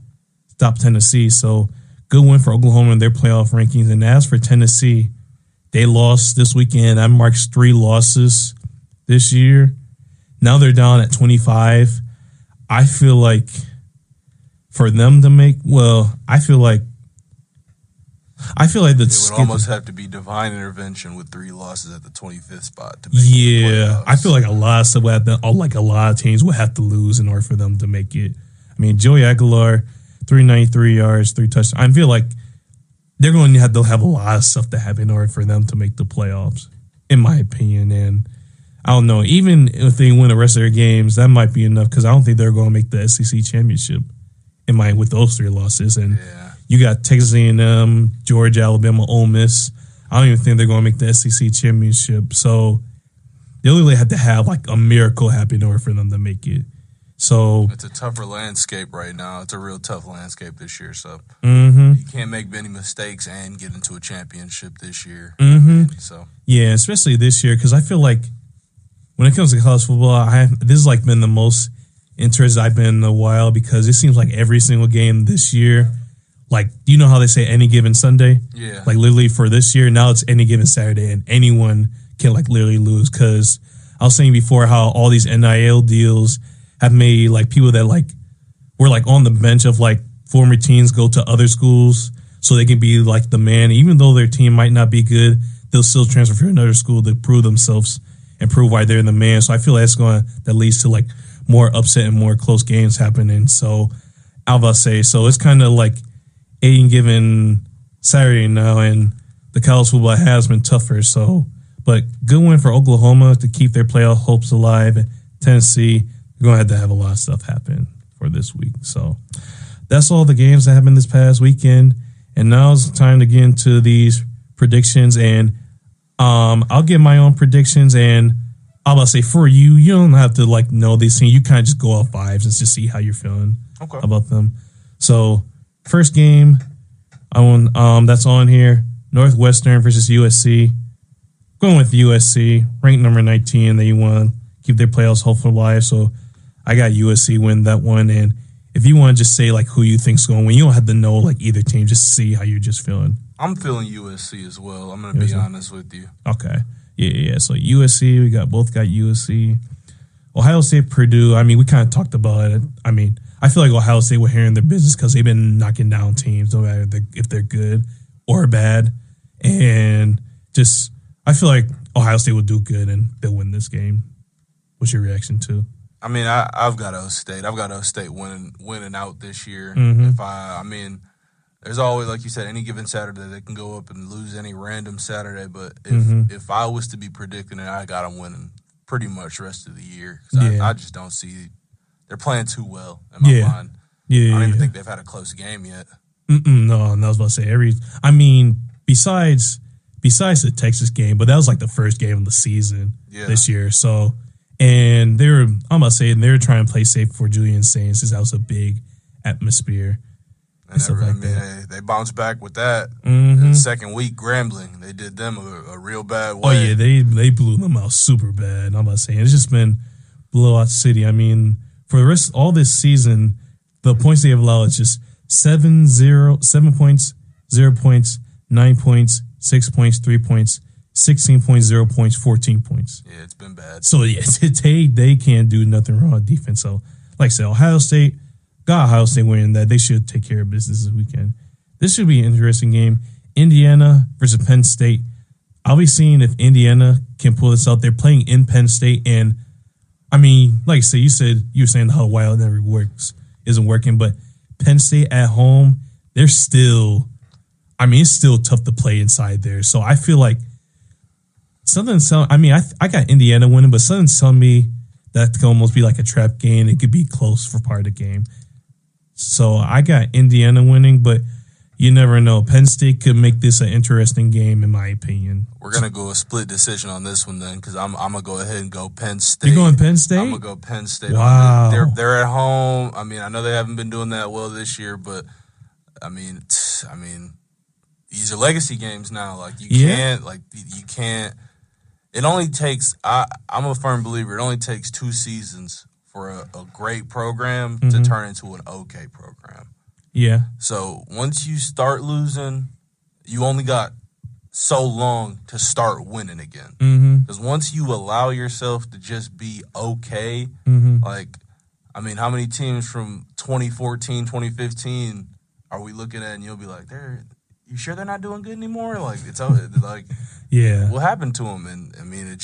S1: stopped Tennessee. So, good win for Oklahoma in their playoff rankings. And as for Tennessee, they lost this weekend. That marks 3 losses this year. Now they're down at 25. I feel like for them to I feel like
S2: it would almost have to be divine intervention with 3 losses at the 25th spot to make the playoffs.
S1: I feel like a lot of teams would have to lose in order for them to make it. I mean, Joey Aguilar, 393 yards, 3 touchdowns. I feel like they're going to have a lot of stuff to happen in order for them to make the playoffs, in my opinion. And I don't know, even if they win the rest of their games, that might be enough because I don't think they're going to make the SEC championship with those 3 losses. And you got Texas A&M, Georgia, Alabama, Ole Miss. I don't even think they're going to make the SEC championship. So they really have to have like a miracle happen in order for them to make it. So
S2: it's a tougher landscape right now. It's a real tough landscape this year. So
S1: mm-hmm.
S2: you can't make many mistakes and get into a championship this year.
S1: Mm-hmm.
S2: So
S1: yeah, especially this year, because I feel like when it comes to college football, this has like been the most interested I've been in a while, because it seems like every single game this year, like, you know how they say any given Sunday?
S2: Yeah.
S1: Like literally for this year, now it's any given Saturday, and anyone can like literally lose. Because I was saying before how all these NIL deals have made like people that like were like on the bench of like former teams go to other schools so they can be like the man. Even though their team might not be good, they'll still transfer to another school to prove themselves and prove why they're the man. So I feel that leads to like more upset and more close games happening. So I'll say, so it's kind of like any given Saturday now, and the college football has been tougher. So, but good win for Oklahoma to keep their playoff hopes alive. Tennessee, you're going to have a lot of stuff happen for this week. So that's all the games that happened this past weekend. And now it's time to get into these predictions. And I'll give my own predictions. And I'll say for you, you don't have to like know these things. You kind of just go off vibes and just see how you're feeling about them. So first game, that's on here, Northwestern versus USC. Going with USC, ranked number 19. They want to keep their playoffs hopeful alive. So I got USC win that one. And if you want to just say like who you think's going to win, you don't have to know like either team. Just see how you're just feeling.
S2: I'm feeling USC as well. I'm going to be honest with you.
S1: Okay. Yeah. So USC, we both got USC. Ohio State, Purdue. I mean, we kind of talked about it. I mean, I feel like Ohio State will hear in their business because they've been knocking down teams, no matter if they're good or bad. And just, I feel like Ohio State will do good and they'll win this game. What's your reaction to?
S2: I mean, I've got Ohio State. I've got Ohio State winning out this year.
S1: Mm-hmm.
S2: There's always, like you said, any given Saturday they can go up and lose any random Saturday. But if I was to be predicting it, I got them winning pretty much the rest of the year. Because I just don't see they're playing too well in my mind. I don't even think they've had a close game yet.
S1: No, I was about to say besides the Texas game, but that was like the first game of the season this year. So, and they were trying to play safe for Julian Saints since that was a big atmosphere. And stuff like that.
S2: They bounced back with that. The second week, Grambling, they did them a real bad way.
S1: Oh yeah, they blew them out super bad. I'm about to say it's just been blowout city. I mean, for the rest all this season, the points they have allowed is just 7 points, 0 points, 9 points, 6 points, 3 points, 16 points, 0 points, 14 points.
S2: Yeah, it's been bad.
S1: So they can't do nothing wrong on defense. So like I said, Ohio State winning that. They should take care of business this weekend. This should be an interesting game. Indiana versus Penn State. I'll be seeing if Indiana can pull this out. They're playing in Penn State, and I mean, like I said, you were saying how wild it never isn't working, but Penn State at home, it's still tough to play inside there. So I feel like I got Indiana winning, but something's telling me that could almost be like a trap game. It could be close for part of the game. So I got Indiana winning, but you never know. Penn State could make this an interesting game, in my opinion.
S2: We're going to go a split decision on this one then, because I'm going to go ahead and go Penn State.
S1: You going Penn State?
S2: I'm going to go Penn State.
S1: Wow.
S2: They're at home. I mean, I know they haven't been doing that well this year, but, I mean, these are legacy games now. Like, you can't. It only takes, I'm a firm believer, it only takes 2 seasons for a great program to turn into an okay program.
S1: Yeah.
S2: So once you start losing, you only got so long to start winning again. Because once you allow yourself to just be okay, how many teams from 2014, 2015 are we looking at and you'll be like, you sure they're not doing good anymore? Like, it's like,
S1: yeah,
S2: what happened to them? And I mean,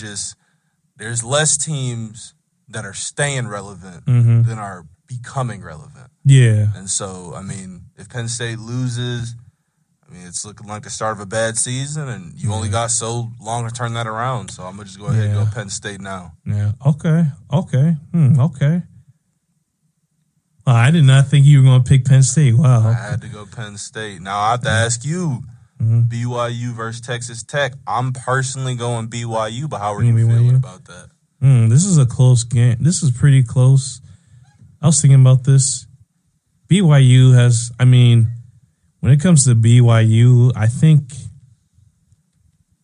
S2: there's less teams that are staying relevant than are becoming relevant.
S1: Yeah.
S2: And so, I mean, if Penn State loses, it's looking like the start of a bad season, and you only got so long to turn that around. So I'm going to just go ahead and go Penn State now.
S1: Yeah. Okay. Okay. I did not think you were going to pick Penn State. Wow.
S2: I had to go Penn State. Now I have to ask you, BYU versus Texas Tech. I'm personally going BYU, but how are you feeling about that?
S1: This is a close game. This is pretty close. I was thinking about this. BYU has, I mean, when it comes to BYU, I think,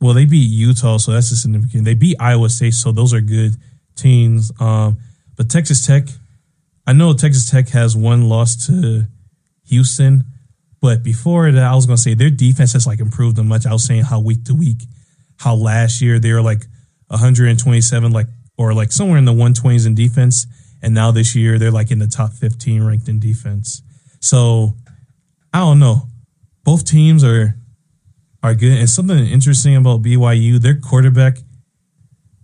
S1: well, they beat Utah, so that's a significant. They beat Iowa State, so those are good teams. But Texas Tech, I know Texas Tech has one loss to Houston, but before that, I was going to say their defense has like improved them much. I was saying how week to week, how last year they were like 127, or somewhere in the 120s in defense, and now this year they're like in the top 15 ranked in defense. So I don't know. Both teams are good, and something interesting about BYU, their quarterback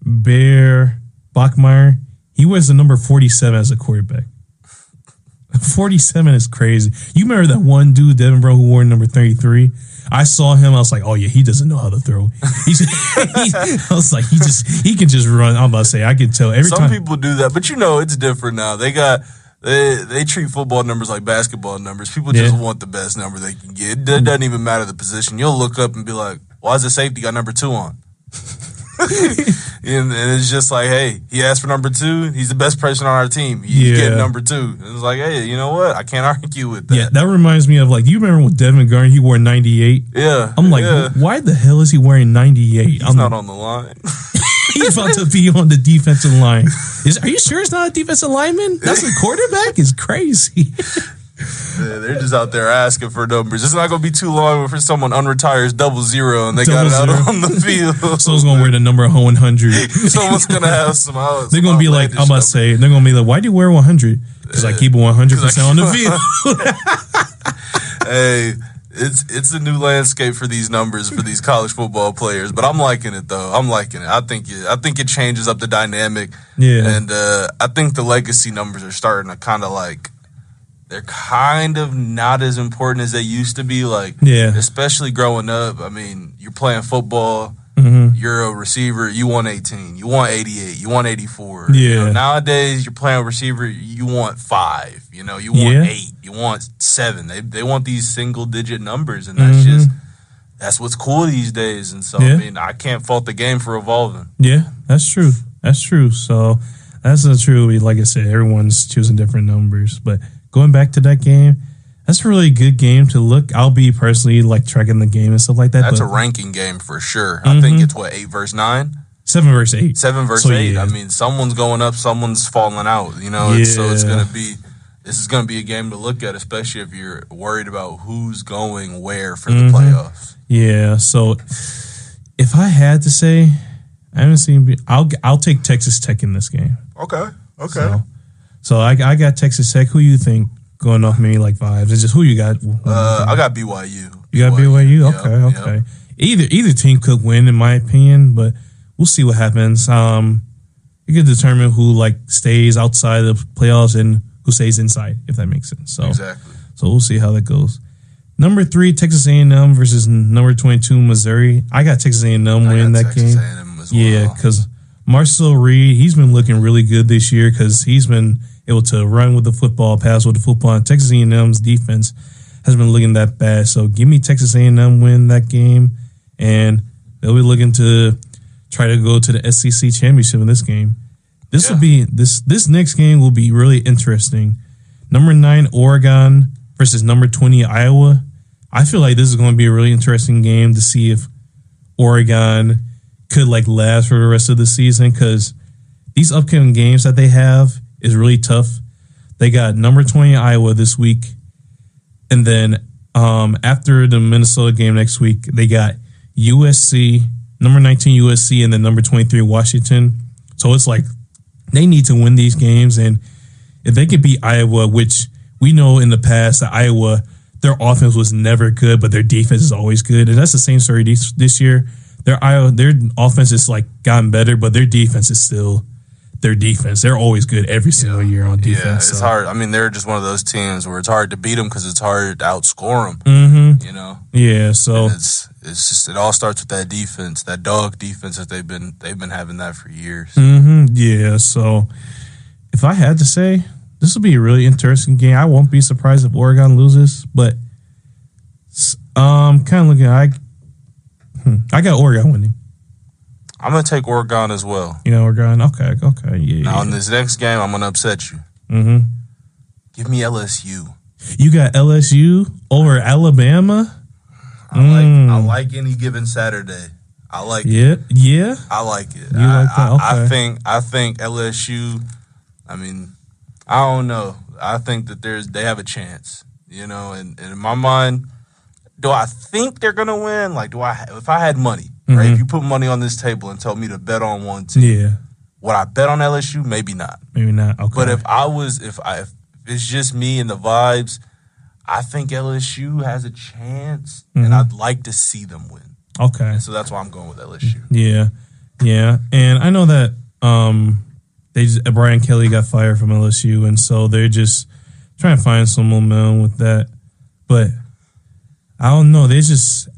S1: Bear Bachmeier, he wears the number 47 as a quarterback. 47 is crazy. You remember that one dude, Devin Bro, who wore number 33? I saw him. I was like, oh, yeah, he doesn't know how to throw. I was like, he can just run. I'm about to say, I can tell every time.
S2: Some people do that, but it's different now. They treat football numbers like basketball numbers. People just want the best number they can get. It doesn't even matter the position. You'll look up and be like, why is the safety got number 2 on? and it's just like, hey, he asked for number 2. He's the best person on our team. He's getting number 2. And it's like, hey, you know what? I can't argue with that.
S1: Yeah, that reminds me of like, you remember with Devin Garner, he wore 98?
S2: Yeah.
S1: I'm like, why the hell is he wearing 98?
S2: He's not on the line.
S1: He's about to be on the defensive line. Are you sure it's not a defensive lineman? That's a quarterback? It's crazy.
S2: Yeah, they're just out there asking for numbers. It's not going to be too long before someone unretires 00 and they got it out on the field.
S1: Someone's going to wear the number 100.
S2: Someone's going to have some outs.
S1: They're going to be like, I'm about to say, they're going to be like, why do you wear 100? Because I keep it 100% on the field.
S2: Hey, it's a new landscape for these numbers for these college football players, but I'm liking it though. I'm liking it. I think it changes up the dynamic.
S1: Yeah,
S2: and I think the legacy numbers are starting to kind of like, they're kind of not as important as they used to be. Like, especially growing up. I mean, you're playing football. Mm-hmm. You're a receiver. You want 18. You want 88. You want 84.
S1: Yeah.
S2: Nowadays, you're playing a receiver. You want 5. You want 8. You want 7. They want these single digit numbers, and that's what's cool these days. And so, I mean, I can't fault the game for evolving.
S1: Yeah, that's true. That's true. So that's not true. Like I said, everyone's choosing different numbers, but going back to that game, that's a really good game to look. I'll be personally like tracking the game and stuff like that.
S2: That's a ranking game for sure. I think it's 8 versus 9?
S1: 7 versus 8.
S2: 7 versus 8. Yeah. I mean, someone's going up, someone's falling out. So it's gonna be. This is gonna be a game to look at, especially if you're worried about who's going where for the playoffs.
S1: Yeah. So if I had to say, I haven't seen. I'll take Texas Tech in this game.
S2: Okay.
S1: So I got Texas Tech. Who you think going off maybe like vibes? It's just who you got?
S2: I got BYU.
S1: You got BYU? Okay. Yep. Either team could win, in my opinion, but we'll see what happens. You can determine who like stays outside of the playoffs and who stays inside, if that makes sense. So
S2: exactly.
S1: So we'll see how that goes. Number 3, Texas A&M versus number 22, Missouri. I got Texas A&M winning that game.
S2: A&M as well.
S1: Yeah, because Marcel Reed, he's been looking really good this year because he's been able to run with the football, pass with the football, and Texas A&M's defense has been looking that bad. So give me Texas A&M win that game, and they'll be looking to try to go to the SEC championship in this game. This will be this next game will be really interesting. Number 9 Oregon versus number 20 Iowa. I feel like this is going to be a really interesting game to see if Oregon could like last for the rest of the season, because these upcoming games that they have is really tough. They got number 20 Iowa this week, and then after the Minnesota game next week, they got USC, number 19 USC, and then number 23 Washington. So it's like they need to win these games, and if they could beat Iowa, which we know in the past that Iowa, their offense was never good, but their defense is always good, and that's the same story this year. Their offense is like gotten better, but their defense is still their defense. They're always good every single year on defense.
S2: Yeah, it's hard. I mean, they're just one of those teams where it's hard to beat them because it's hard to outscore them.
S1: Mm-hmm. Yeah, so
S2: and it's just, it all starts with that defense, that dog defense that they've been having that for years.
S1: Mm-hmm. Yeah, so if I had to say, this will be a really interesting game. I won't be surprised if Oregon loses, but kind of looking, I got Oregon winning.
S2: I'm going to take Oregon as well.
S1: You know, Oregon? Okay, yeah.
S2: Now, in this next game, I'm going to upset you.
S1: Mm-hmm.
S2: Give me LSU.
S1: You got LSU over Alabama?
S2: I like any given Saturday. I like it.
S1: Yeah.
S2: I like it.
S1: You like that? Okay.
S2: I think LSU, I mean, I don't know. I think that they have a chance, you know, and in my mind, do I think they're going to win? Like, if I had money, right? If you put money on this table and told me to bet on one team, would I bet on LSU? Maybe not.
S1: Maybe not. Okay.
S2: But if it's just me and the vibes, I think LSU has a chance, and I'd like to see them win.
S1: Okay.
S2: And so that's why I'm going with LSU.
S1: Yeah. And I know that Brian Kelly got fired from LSU, and so they're just trying to find some momentum with that. But I don't know.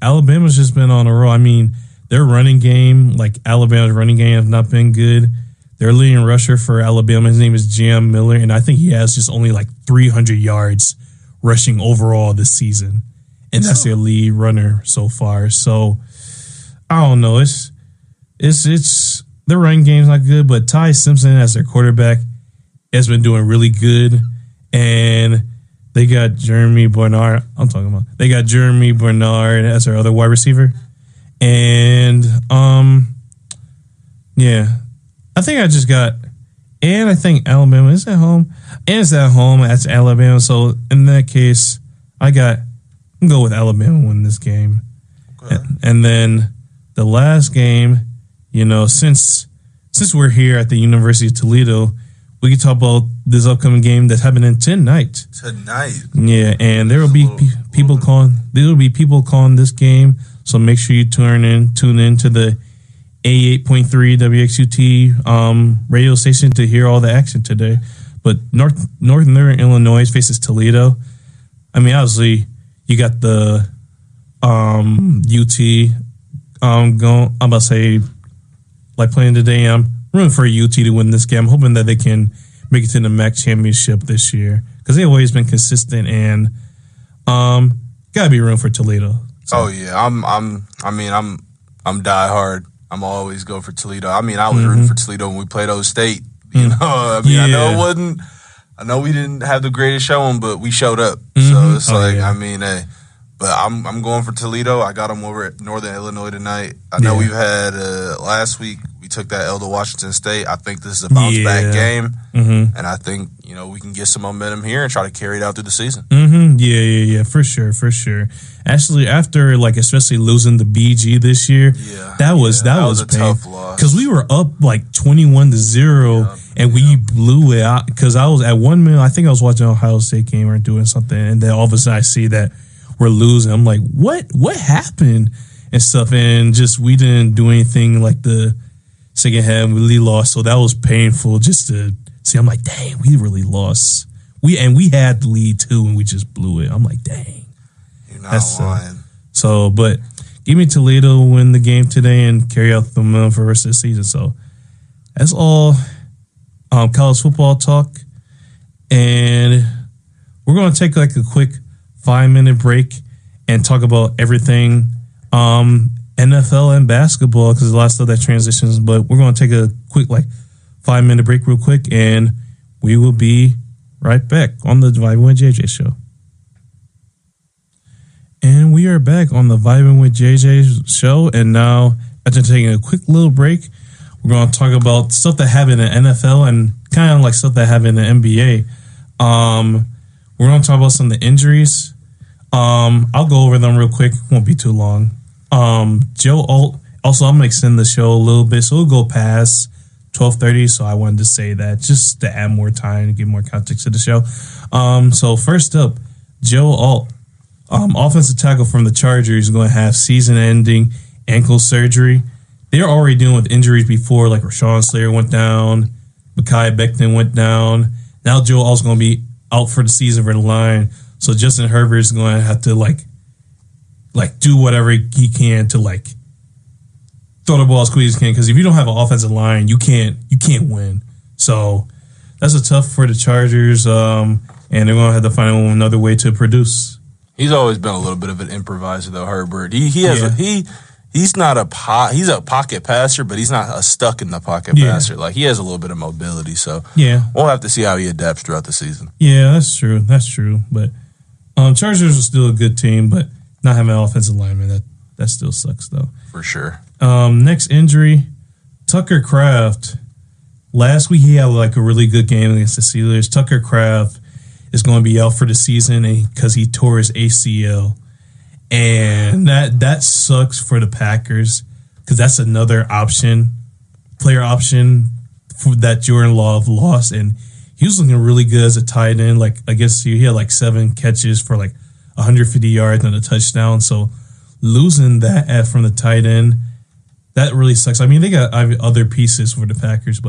S1: Alabama's just been on a roll. I mean, their running game, like Alabama's running game, has not been good. Their leading rusher for Alabama, his name is Jam Miller, and I think he has just only like 300 yards rushing overall this season. And that's their lead runner so far. So I don't know. It's their running game's not good, but Ty Simpson as their quarterback has been doing really good. And they got Jeremy Bernard. They got Jeremy Bernard as their other wide receiver. And I think I think Alabama is at home. And it's at home. That's Alabama. So in that case, I'm go with Alabama win this game. Okay. And then the last game, you know, since we're here at the University of Toledo, we can talk about this upcoming game that's happening tonight. Yeah, and there will be people calling this game. So make sure you tune in to the 88.3 WXUT radio station to hear all the action today. But Northern Illinois faces Toledo. I mean, obviously, you got the UT going. I'm about to say, like playing today. I'm rooting for UT to win this game. I'm hoping that they can make it to the MAC championship this year because they've always been consistent and gotta be rooting for Toledo. So.
S2: Oh yeah, I'm diehard. I'm always go for Toledo. I mean, I was rooting for Toledo when we played O State. You know, I know we didn't have the greatest showing, but we showed up. So it's I mean, hey, but I'm going for Toledo. I got them over at Northern Illinois tonight. I know we've had last week we took that L to Washington State. I think this is a bounce back game, and I think we can get some momentum here and try to carry it out through the season.
S1: Yeah, for sure. Actually, after especially losing the BG this year, that was
S2: a tough loss
S1: because we were up 21-0 and we blew it out. Because I was at 1 minute, I think I was watching Ohio State game or doing something, and then all of a sudden I see that we're losing. I'm like, what happened and stuff, and just we didn't do anything like the second half. We really lost, so that was painful just to see. I'm like, dang, we really lost. We had the lead too, and we just blew it. I'm like, dang.
S2: You're not lying.
S1: But give me Toledo win the game today and carry out the momentum for the rest of the season. So that's all college football talk. And we're going to take a quick 5-minute break and talk about everything NFL and basketball because there's a lot of stuff that transitions. But we're going to take a quick 5-minute break real quick, and we will be right back on the Vibin with JJ show. And we are back on the Vibin with JJ show. And now, after taking a quick little break, we're going to talk about stuff that happened in the NFL and kind of stuff that happened in the NBA. We're going to talk about some of the injuries. I'll go over them real quick. Won't be too long. Joe Alt. Also, I'm going to extend the show a little bit, so we'll go past 12:30. So I wanted to say that just to add more time and give more context to the show. So first up, Joe Alt. Offensive tackle from the Chargers is going to have season-ending ankle surgery. They're already dealing with injuries before, like Rashawn Slater went down, Mekhi Becton went down. Now Joe Alt's going to be out for the season for the line. So Justin Herbert is going to have to do whatever he can to throw the ball as quick as he can. Because if you don't have an offensive line, you can't win. So that's a tough for the Chargers, and they're going to have to find another way to produce.
S2: He's always been a little bit of an improviser, though. Herbert. He he's not he's a pocket passer, but he's not a stuck in the pocket passer. Like, he has a little bit of mobility, so we'll have to see how he adapts throughout the season.
S1: Yeah, that's true. But Chargers are still a good team, but not having an offensive lineman, that still sucks, though.
S2: For sure.
S1: Next injury, Tucker Kraft. Last week he had like a really good game against the Steelers. Tucker Kraft is going to be out for the season because he tore his ACL. And that sucks for the Packers because that's another player option that Jordan Love lost. And he was looking really good as a tight end. Like, I guess he had like 7 catches for like 150 yards and a touchdown. So losing that from the tight end, that really sucks. I mean, they got other pieces for the Packers,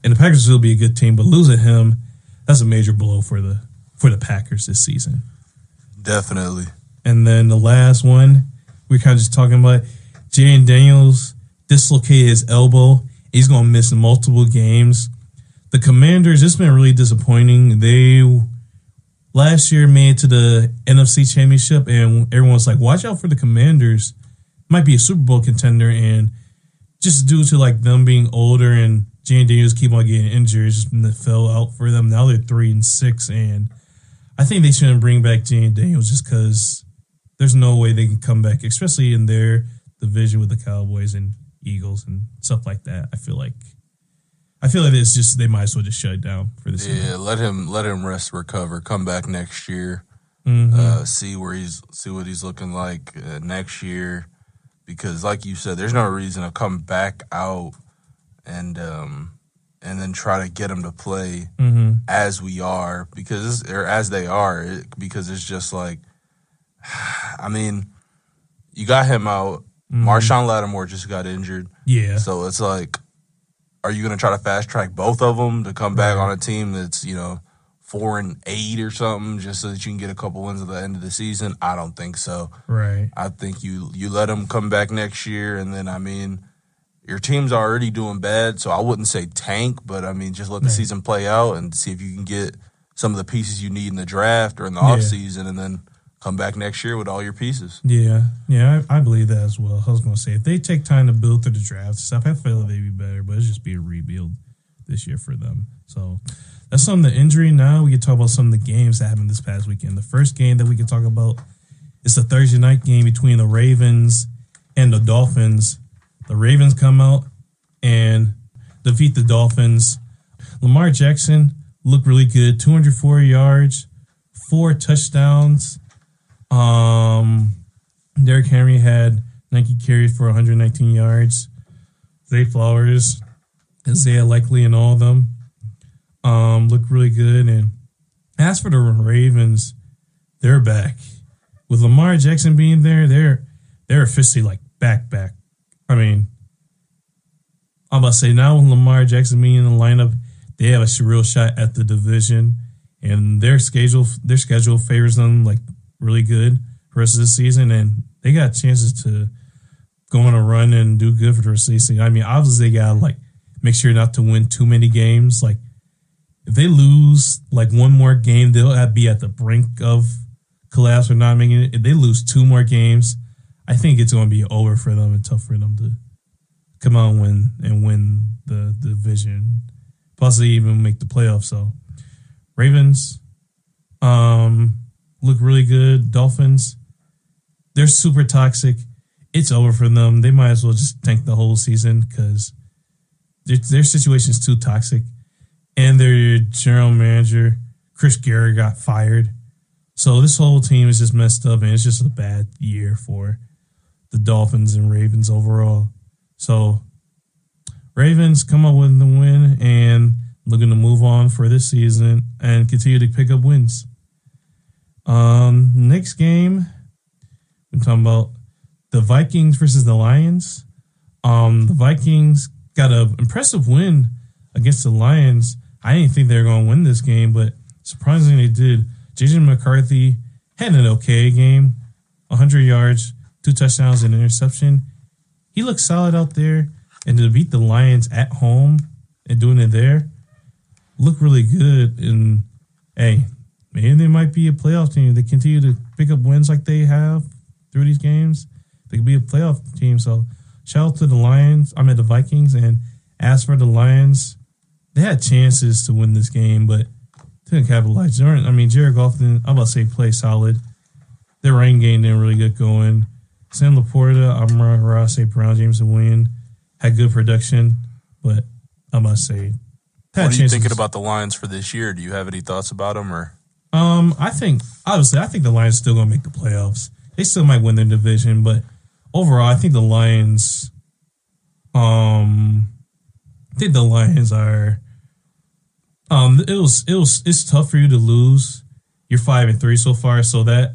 S1: and the Packers will be a good team, but losing him, that's a major blow for the Packers this season.
S2: Definitely.
S1: And then the last one, we're kind of just talking about, Jaden Daniels dislocated his elbow. He's going to miss multiple games. The Commanders, it's been really disappointing. They last year made it to the NFC Championship, and everyone's like, watch out for the Commanders. Might be a Super Bowl contender, and just due to like them being older and Jaden Daniels keep on getting injured, it's just fell out for them. Now they're 3-6, and I think they shouldn't bring back Jaden Daniels just because there's no way they can come back, especially in their division with the Cowboys and Eagles and stuff like that. I feel like it's just they might as well just shut it down for the season.
S2: Yeah, let him rest, recover, come back next year, see what he's looking like next year, because like you said, there's no reason to come back out and then try to get him to play as we are because it's just like, I mean, you got him out. Marshawn Lattimore just got injured.
S1: Yeah.
S2: So it's like, are you going to try to fast track both of them to come back on a team that's, 4-8 or something just so that you can get a couple wins at the end of the season? I don't think so.
S1: Right.
S2: I think you let them come back next year, and then, I mean, your team's already doing bad, so I wouldn't say tank, but, I mean, just let the season play out and see if you can get some of the pieces you need in the draft or in the offseason, and then come back next year with all your pieces.
S1: Yeah, I believe that as well. I was going to say, if they take time to build through the draft stuff, I feel like they'd be better, but it's just be a rebuild this year for them. So that's some of the injury. Now we can talk about some of the games that happened this past weekend. The first game that we can talk about is the Thursday night game between the Ravens and the Dolphins. The Ravens come out and defeat the Dolphins. Lamar Jackson looked really good, 204 yards, 4 touchdowns. Derrick Henry had 90 carries for 119 yards. Zay Flowers, Isaiah Likely, and all of them looked really good. And as for the Ravens, they're back. With Lamar Jackson being there, they're officially like back. I mean, I'm about to say now with Lamar Jackson being in the lineup, they have a real shot at the division, and their schedule favors them like really good for the rest of the season, and they got chances to go on a run and do good for the rest of the season. I mean, obviously they gotta like make sure not to win too many games. Like if they lose like one more game, they'll be at the brink of collapse or not making it. If they lose 2 more games, I think it's going to be over for them and tough for them to come out and win the division, possibly even make the playoffs. So Ravens look really good. Dolphins, they're super toxic. It's over for them. They might as well just tank the whole season because their situation is too toxic. And their general manager, Chris Garrett, got fired. So this whole team is just messed up, and it's just a bad year for the Dolphins and Ravens overall. So Ravens come up with the win and looking to move on for this season and continue to pick up wins. Next game, we're talking about the Vikings versus the Lions. The Vikings got an impressive win against the Lions. I didn't think they were going to win this game, but surprisingly they did. J.J. McCarthy had an okay game, 100 yards, 2 touchdowns, and an interception. He looked solid out there, and to beat the Lions at home and doing it there, looked really good. And, hey, maybe they might be a playoff team. They continue to pick up wins like they have through these games. they could be a playoff team. So shout out to the Lions. I mean the Vikings. And as for the Lions, they had chances to win this game, but didn't capitalize. Jared Goff didn't, I'm about to say, play solid. Their running game didn't really get going. Sam Laporta, Amon-Ra, St. Brown, James Williams had good production, but I'm about to say.
S2: What are you thinking about the Lions for this year? Do you have any thoughts about them? Or
S1: I think the Lions still gonna make the playoffs. They still might win their division, but overall, I think the Lions. Are. It's tough for you to lose. You're 5-3 so far, so that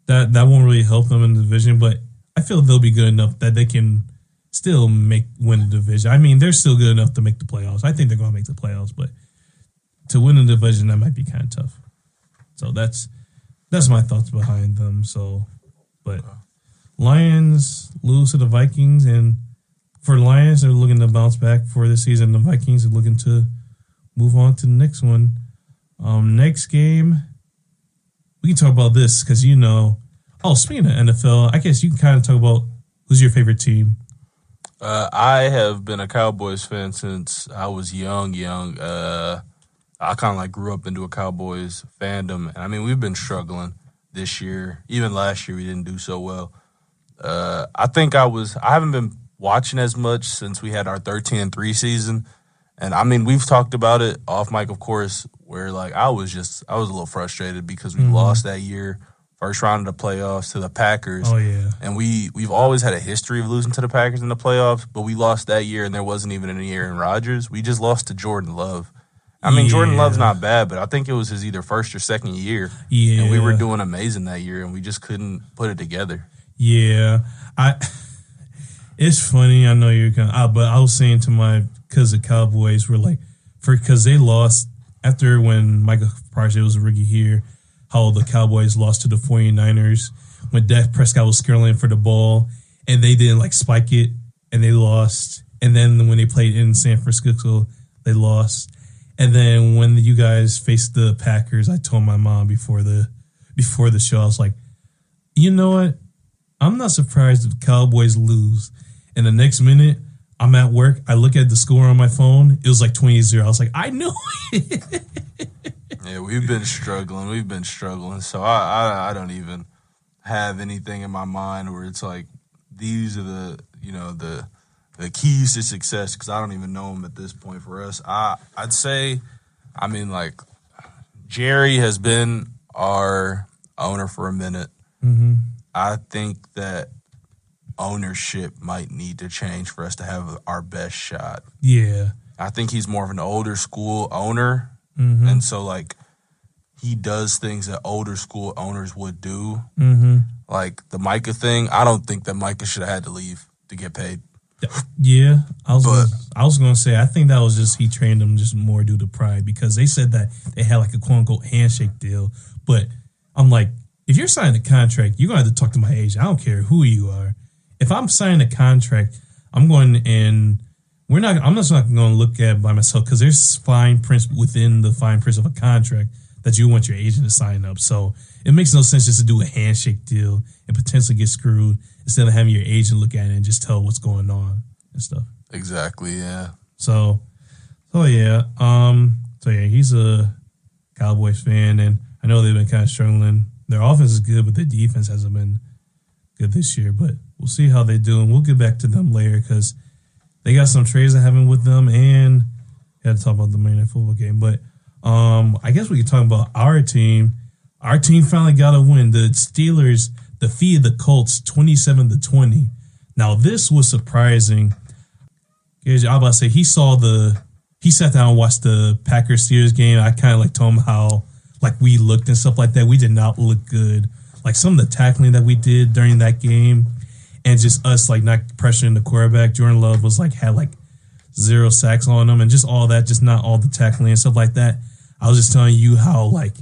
S1: won't really help them in the division. But I feel they'll be good enough that they can still win the division. I mean, they're still good enough to make the playoffs. I think they're going to make the playoffs, but to win the division, that might be kind of tough. So that's my thoughts behind them. So, but Lions lose to the Vikings, and for the Lions, they're looking to bounce back for this season. The Vikings are looking to move on to the next one. Next game, we can talk about this because speaking of NFL, I guess you can kind of talk about who's your favorite team.
S2: I have been a Cowboys fan since I was young. I kind of like grew up into a Cowboys fandom. And I mean, we've been struggling this year. Even last year, we didn't do so well. I haven't been watching as much since we had our 13-3 season. And I mean, we've talked about it off mic, of course, where like I was a little frustrated because we lost that year, first round of the playoffs to the Packers.
S1: Oh yeah.
S2: And we've always had a history of losing to the Packers in the playoffs, but we lost that year and there wasn't even any Aaron Rodgers. We just lost to Jordan Love. I mean, Jordan Love's not bad, but I think it was his either first or second year.
S1: Yeah.
S2: And we were doing amazing that year and we just couldn't put it together.
S1: Yeah. It's funny, I know you're but I was saying to because the Cowboys were like, because they lost after when Michael Parsons was a rookie here, how the Cowboys lost to the 49ers when Dak Prescott was scrambling for the ball and they didn't like spike it and they lost. And then when they played in San Francisco, they lost. And then when you guys faced the Packers, I told my mom before the show, I was like, you know what? I'm not surprised if the Cowboys lose. And the next minute, I'm at work. I look at the score on my phone. It was like 20-0. I was like, I knew it.
S2: Yeah, we've been struggling. So I don't even have anything in my mind where it's like these are the keys to success because I don't even know them at this point for us. I'd say, I mean, like Jerry has been our owner for a minute.
S1: Mm-hmm.
S2: I think that ownership might need to change for us to have our best shot.
S1: Yeah.
S2: I think he's more of an older school owner.
S1: Mm-hmm.
S2: And so, like, he does things that older school owners would do.
S1: Mm-hmm.
S2: Like the Micah thing, I don't think that Micah should have had to leave to get paid.
S1: Yeah. I was going to say, I think that was just he trained them just more due to pride because they said that they had like a quote-unquote handshake deal. But I'm like, if you're signing a contract, you're going to have to talk to my agent. I don't care who you are. If I'm signing a contract, I'm just not going to look at it by myself because there's fine print within the fine print of a contract that you want your agent to sign up. So it makes no sense just to do a handshake deal and potentially get screwed instead of having your agent look at it and just tell what's going on and stuff.
S2: Exactly, yeah.
S1: So yeah. He's a Cowboys fan, and I know they've been kind of struggling. Their offense is good, but their defense hasn't been good this year. But we'll see how they do, and we'll get back to them later because they got some trades that happened with them, and we had to talk about the Monday Night Football game. But I guess we can talk about our team. Our team finally got a win. The Steelers defeated the Colts 27-20. Now, this was surprising. I was about to say, he sat down and watched the Packers-Steelers game. I kind of like told him how like we looked and stuff like that. We did not look good. Like some of the tackling that we did during that game and just us like not pressuring the quarterback. Jordan Love had 0 sacks on him and just all that, just not all the tackling and stuff like that. I was just telling you how like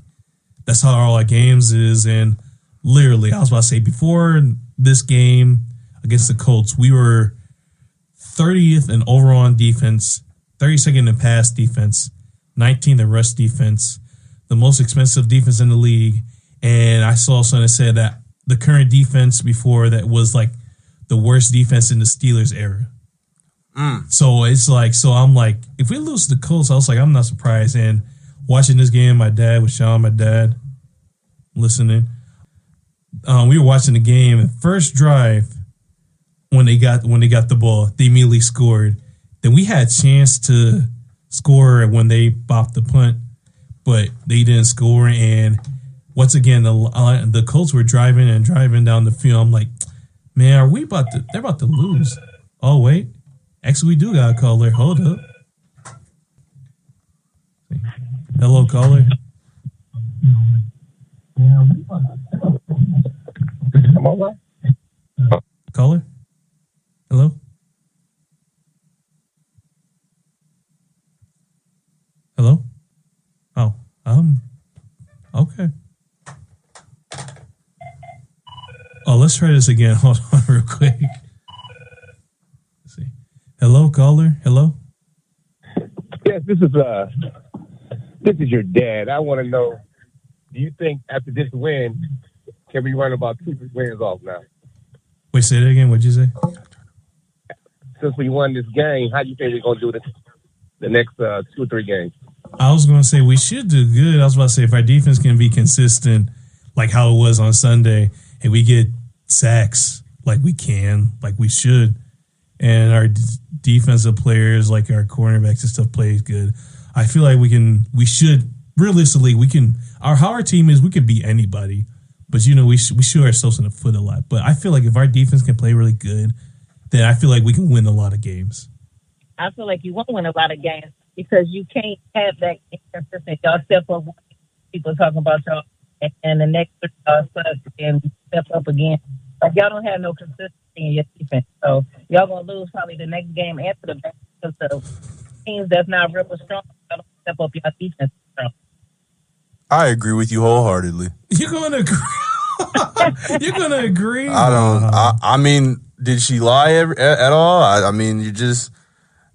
S1: that's how all our games is. And literally, I was about to say before this game against the Colts, we were 30th in overall on defense, 32nd in pass defense, 19th in rush defense, the most expensive defense in the league. And I saw something that said that the current defense before that was like the worst defense in the Steelers era. So it's like, so I'm like, if we lose the Colts, I was like, I'm not surprised. And watching this game, my dad with Sean, my dad listening. We were watching the game, and first drive when they got the ball, they immediately scored. Then we had a chance to score when they bopped the punt, but they didn't score. And once again, the Colts were driving down the field. I'm like, man, they're about to lose. Oh wait, actually we do got a caller. Hold up. Hello, caller. Caller? Hello? Hello? Oh, okay. Oh, let's try this again. Hold on real quick. Let's see. Hello, caller? Hello?
S3: Yes, this is your dad. I want to know, do you think after this win, can we run about 2 wins off now?
S1: Wait, say that again. What'd you say?
S3: Since we won this game, how do you think we're going to do the next 2 or 3 games?
S1: I was going to say we should do good. I was about to say if our defense can be consistent like how it was on Sunday and we get sacks like we can, like we should, and our defensive players like our cornerbacks and stuff plays good, I feel like we should realistically, how our team is, we could beat anybody. But, we shoot ourselves in the foot a lot. But I feel like if our defense can play really good, then I feel like we can win a lot of games.
S4: I feel like you won't win a lot of games because you can't have that inconsistent. Y'all step up, people talking about y'all, and the next y'all suck and step up again. Like, y'all don't have no consistency in your defense. So y'all going to lose probably the next game after the game because the teams that's not real strong, y'all don't step up your defense strong.
S2: I agree with you wholeheartedly.
S1: You're going to agree? You're going to agree?
S2: I mean, did she lie at all? I mean, you just,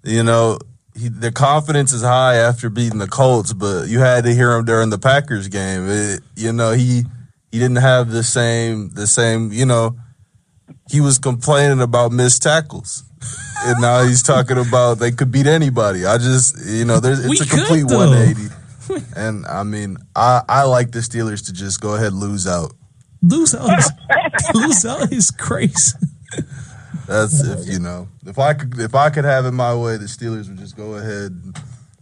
S2: the confidence is high after beating the Colts, but you had to hear him during the Packers game. He didn't have the same, he was complaining about missed tackles. And now he's talking about they could beat anybody. It's a complete 180. And I mean, I like the Steelers to just go ahead and lose out.
S1: Lose out is crazy.
S2: That's if I could have it my way, the Steelers would just go ahead.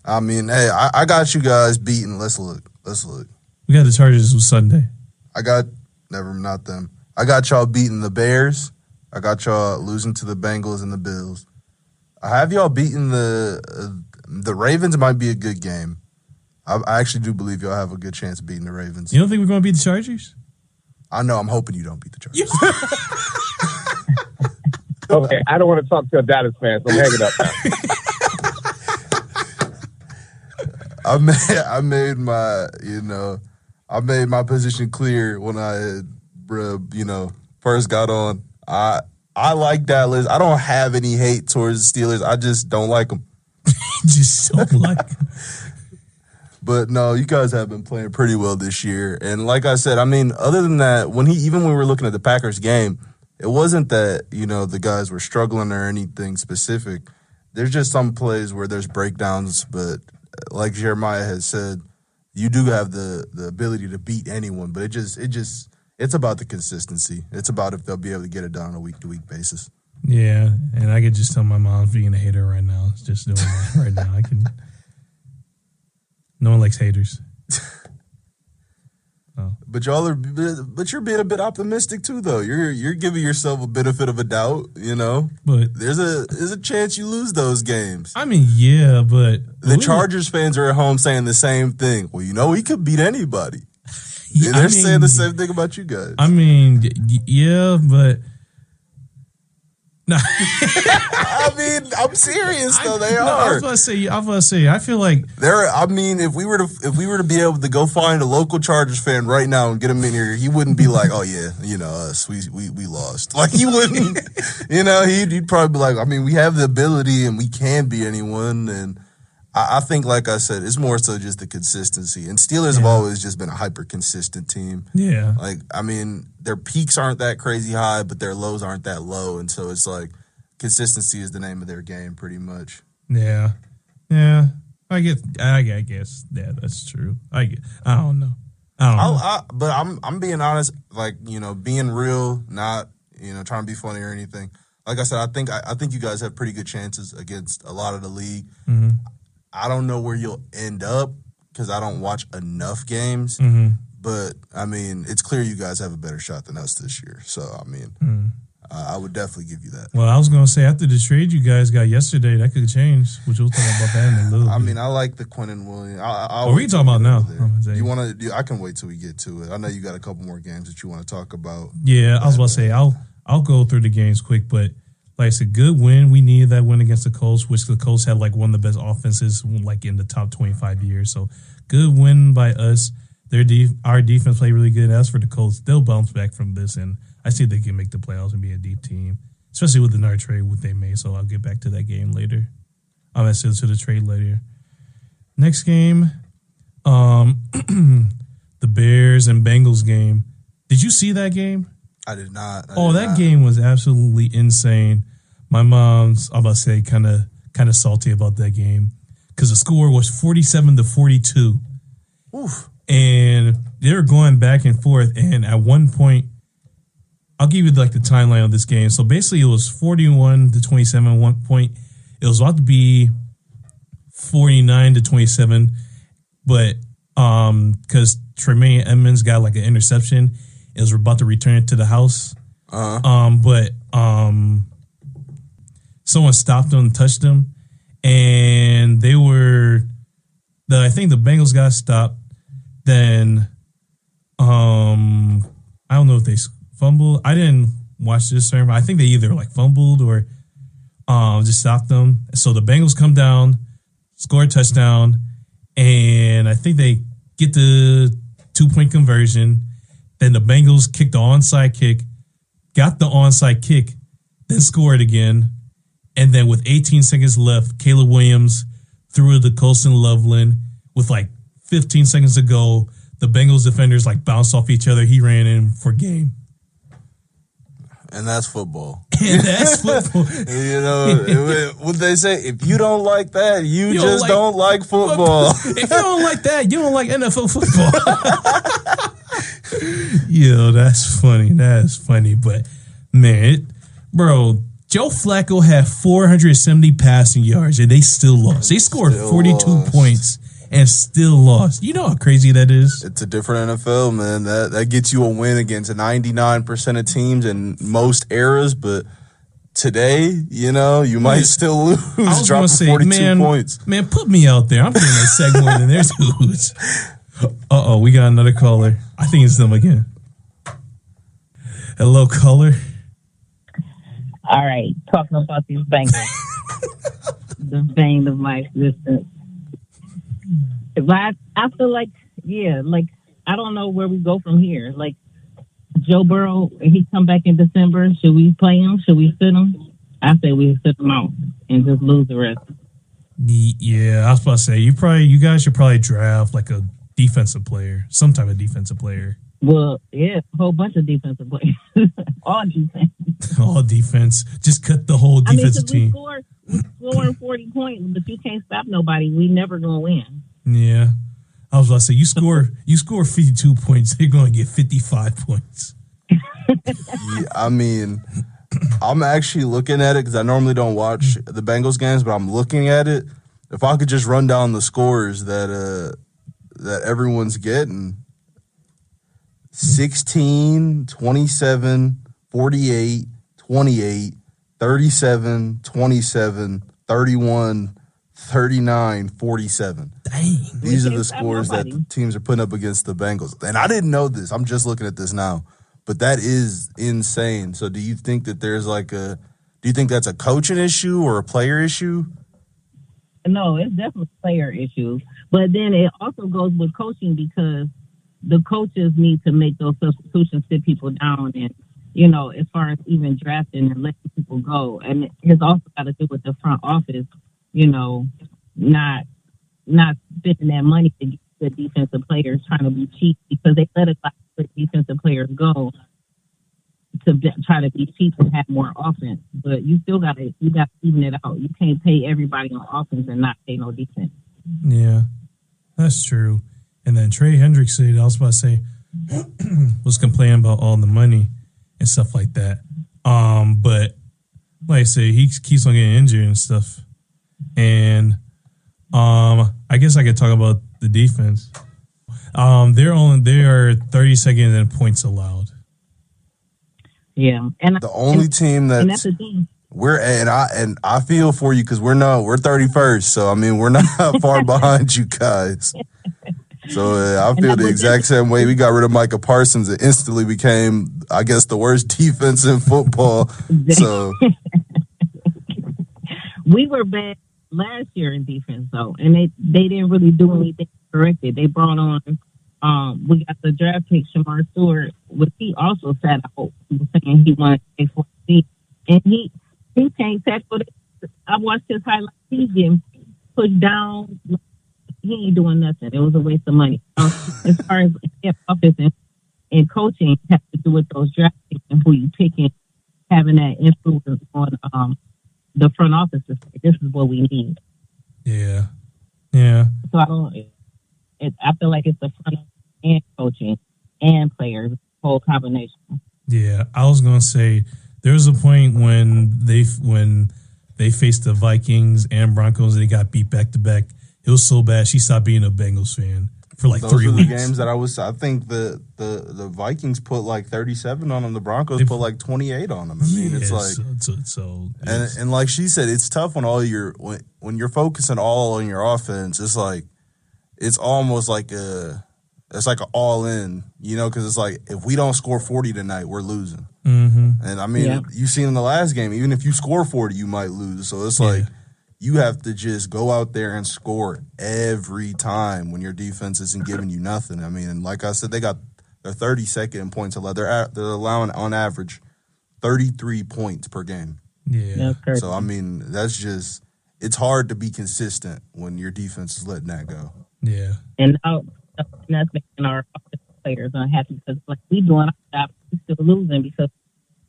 S2: I mean, hey, I got you guys beaten. Let's look.
S1: We got the Chargers Sunday.
S2: Not them. I got y'all beating the Bears. I got y'all losing to the Bengals and the Bills. I have y'all beating the Ravens. Might be a good game. I actually do believe y'all have a good chance of beating the Ravens.
S1: You don't think we're going to beat the Chargers?
S2: I know. I'm hoping you don't beat the Chargers.
S3: Okay, I don't want to talk to a Dallas fan, so I'm hanging up now.
S2: I made my position clear when I first got on. I like Dallas. I don't have any hate towards the Steelers. I just don't like them.
S1: Just don't like them.
S2: But no, you guys have been playing pretty well this year. And like I said, I mean, other than that, when we were looking at the Packers game, it wasn't that, the guys were struggling or anything specific. There's just some plays where there's breakdowns, but like Jeremiah has said, you do have the ability to beat anyone, but it's about the consistency. It's about if they'll be able to get it done on a week-to-week basis.
S1: Yeah, and I could just tell my mom's being a hater right now. It's just doing that right now. No one likes haters. Oh.
S2: But you're being a bit optimistic too, though. You're giving yourself a benefit of a doubt, But there's a chance you lose those games.
S1: I mean, yeah, but
S2: the Chargers fans are at home saying the same thing. Well, he could beat anybody. They're saying the same thing about you guys.
S1: I mean, yeah, but no.
S2: I mean, I'm serious though. They are.
S1: I was about to say. I feel like
S2: I mean, if we were to be able to go find a local Chargers fan right now and get him in here, he wouldn't be like, "Oh yeah, us, we lost." Like he wouldn't. He'd probably be like, "I mean, we have the ability and we can beat anyone." And
S5: I think, like I said, it's more so just the consistency. And Steelers have always just been a hyper-consistent team.
S1: Yeah.
S5: Like, I mean, their peaks aren't that crazy high, but their lows aren't that low. And so it's like consistency is the name of their game pretty much.
S1: Yeah. I guess. Yeah, that's true. I don't know.
S5: But I'm being honest, like, you know, being real, not, you know, trying to be funny or anything. Like I said, I think you guys have pretty good chances against a lot of the league.
S1: Mm-hmm.
S5: I don't know where you'll end up because I don't watch enough games.
S1: Mm-hmm.
S5: But, I mean, it's clear you guys have a better shot than us this year. So, I mean, I would definitely give you that.
S1: Well, I was going to say, after the trade you guys got yesterday, that could change, which we'll talk about that in a little bit.
S5: I mean, I like the Quentin Williams.
S1: What are we talking about now?
S5: You want to? I can wait till we get to it. I know you got a couple more games that you want to talk about.
S1: Yeah, I was about to say, I'll go through the games quick, but like I said, good win. We needed that win against the Colts, which the Colts had like one of the best offenses like in the top 25 years. So good win by us. Our defense played really good. As for the Colts, they'll bounce back from this, and I see they can make the playoffs and be a deep team, especially with the Nard trade what they made. So I'll get back to that game later. I'll answer to the trade later. Next game, the Bears and Bengals game. Did you see that game?
S5: I did not.
S1: That game was absolutely insane. My mom's, I'm about to say, kind of salty about that game because the score was 47-42.
S5: Oof.
S1: And they were going back and forth. And at one point, I'll give you like the timeline of this game. So basically, it was 41-27. At one point, it was about to be 49-27, but because Tremaine Edmonds got like an interception. It was about to return it to the house. But someone stopped them and touched them. And I think the Bengals got stopped. Then, I don't know if they fumbled. I didn't watch this sermon. I think they either like fumbled or just stopped them. So the Bengals come down, score a touchdown, and I think they get the 2-point conversion. Then the Bengals kicked the onside kick, got the onside kick, then scored again. And then with 18 seconds left, Caleb Williams threw it to Colston Loveland with like 15 seconds to go. The Bengals defenders like bounced off each other. He ran in for game.
S5: And that's football.
S1: You
S5: know, what they say, if you don't like that, you just don't like football.
S1: If you don't like that, you don't like NFL football. Yo, that's funny. That's funny. But, man, Joe Flacco had 470 passing yards, and they still lost. They scored 42 points and still lost. You know how crazy that is?
S5: It's a different NFL, man. That gets you a win against 99% of teams in most eras, but today, you know, you might still lose.
S1: I was
S5: dropping
S1: say,
S5: 42 points.
S1: Man, put me out there. I'm getting that segment in there, dudes. Uh-oh, we got another caller. I think it's them again. Hello, caller.
S4: All right, talking about these Bengals. The bane of my existence. But I feel like, I don't know where we go from here. Like, Joe Burrow, he come back in December. Should we play him? Should we sit him? I say we sit him out and just lose the rest.
S1: Yeah, I was about to say, you guys should probably draft like a defensive player, some type of defensive player.
S4: Well, yeah, a whole bunch of defensive players. All defense.
S1: All defense. Just cut the whole defensive team.
S4: We're scoring 40 points, but you can't stop nobody. We never going to win.
S1: Yeah. I was about to say, you score 52 points, you're going to get 55 points.
S5: Yeah, I mean, I'm actually looking at it because I normally don't watch the Bengals games, but I'm looking at it. If I could just run down the scores that everyone's getting, 16, 27, 48, 28, 37, 27, 31, 39, 47.
S1: Dang.
S5: These are the scores that the teams are putting up against the Bengals. And I didn't know this. I'm just looking at this now. But that is insane. So do you think that do you think that's a coaching issue or a player issue?
S4: No, it's definitely a player issue. But then it also goes with coaching because the coaches need to make those substitutions, sit people down, and, you know, as far as even drafting and letting people go. And it's also got to do with the front office, you know, not not spending that money to get the defensive players trying to be cheap because they let a lot of defensive players go to try to be cheap and have more offense. But you still got to even it out. You can't pay everybody on offense and not pay no defense.
S1: Yeah, that's true. And then Trey Hendricks said, I was about to say, was complaining about all the money and stuff like that. But like I say, he keeps on getting injured and stuff. And I guess I could talk about the defense. They are 32nd in points allowed.
S4: Yeah, and
S5: the only team that's
S4: the thing.
S5: I feel for you because we're 31st, so I mean we're not far behind you guys. So I feel the exact same way. We got rid of Micah Parsons and instantly became, I guess, the worst defense in football. So
S4: we were bad last year in defense, though, and they didn't really do anything to correct it. They brought on. We got the draft pick, Shamar Stewart, which he also sat out saying he wanted to take 14. And he can't tackle it. I watched his highlights. He's getting pushed down. He ain't doing nothing. It was a waste of money. As far as offense and coaching has to do with those draft picks and who you picking, having that influence on the front office to say, this is what we need.
S1: Yeah. Yeah.
S4: So I feel like it's the front office and coaching and players, whole combination.
S1: Yeah, I was gonna say there was a point when they faced the Vikings and Broncos, they got beat back to back. It was so bad she stopped being a Bengals fan for like 3 weeks.
S5: Those are the games that I think the Vikings put like 37 on them. The Broncos put like 28 on them. I mean, it's like and like she said, it's tough when when you're focusing all on your offense. It's like it's almost like it's like an all in, because it's like if we don't score 40 tonight, we're losing. Mm-hmm. And I mean, you've seen in the last game, even if you score 40, you might lose. So it's like you have to just go out there and score every time when your defense isn't giving you nothing. I mean, and like I said, they're 32nd in points allowed. They're allowing on average 33 points per game.
S1: Yeah.
S5: So I mean, it's hard to be consistent when your defense is letting that go.
S1: Yeah.
S4: And that's making our offensive players unhappy because like we doing our job, we still losing because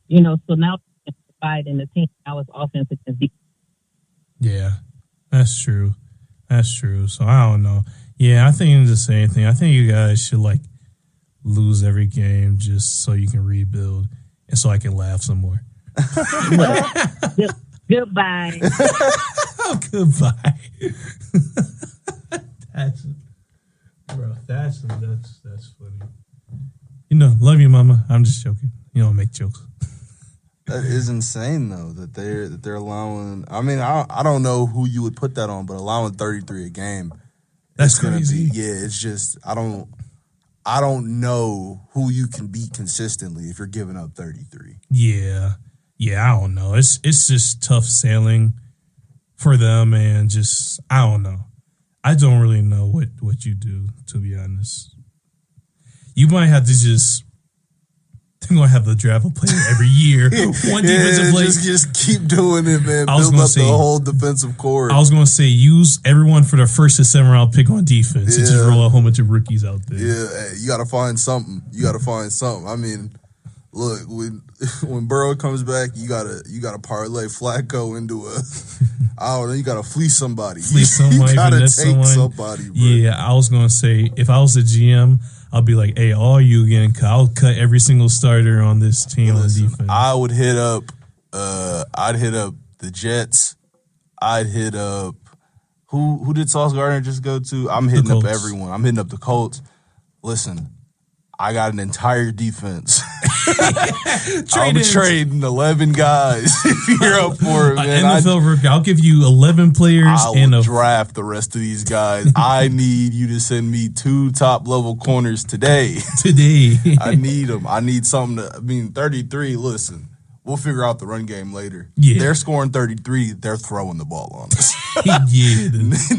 S4: so now it's divided in the team. Now it's offense against defense.
S1: Yeah, that's true. So I don't know. Yeah, I think it's the same thing. I think you guys should like lose every game just so you can rebuild and so I can laugh some more.
S4: Goodbye.
S1: Goodbye. That's funny. Love you, Mama. I'm just joking. You don't make jokes.
S5: That is insane, though, that they're allowing. I mean, I don't know who you would put that on, but allowing 33 a game.
S1: That's crazy.
S5: It's just I don't know who you can beat consistently if you're giving up 33.
S1: Yeah, I don't know. It's just tough sailing for them, and just I don't know. I don't really know what you do, to be honest. You might have to just. They're going to have the draft a player every year. One defensive player.
S5: Just keep doing it, man. Build up the whole defensive core.
S1: I was going to say, use everyone for their first to 7 round pick on defense and just roll a whole bunch of rookies out there.
S5: Yeah, you got to find something. I mean, look, when Burrow comes back, you gotta parlay Flacco into I don't know, you got to fleece somebody. You got to take somebody, bro.
S1: Yeah, I was going to say, if I was the GM, I'll be like, hey, all you getting cut. I'll cut every single starter on this team on defense.
S5: I would hit up the Jets. I'd hit up who did Sauce Gardner just go to? I'm hitting up everyone. I'm hitting up the Colts. Listen, I got an entire defense. I'll be trading 11 guys if you're up for it, man.
S1: NFL rookie. I'll give you 11 players.
S5: I'll draft the rest of these guys. I need you to send me 2 top-level corners today. I need them. I need something 33, listen. We'll figure out the run game later. Yeah. They're scoring 33. They're throwing the ball on us. Yeah.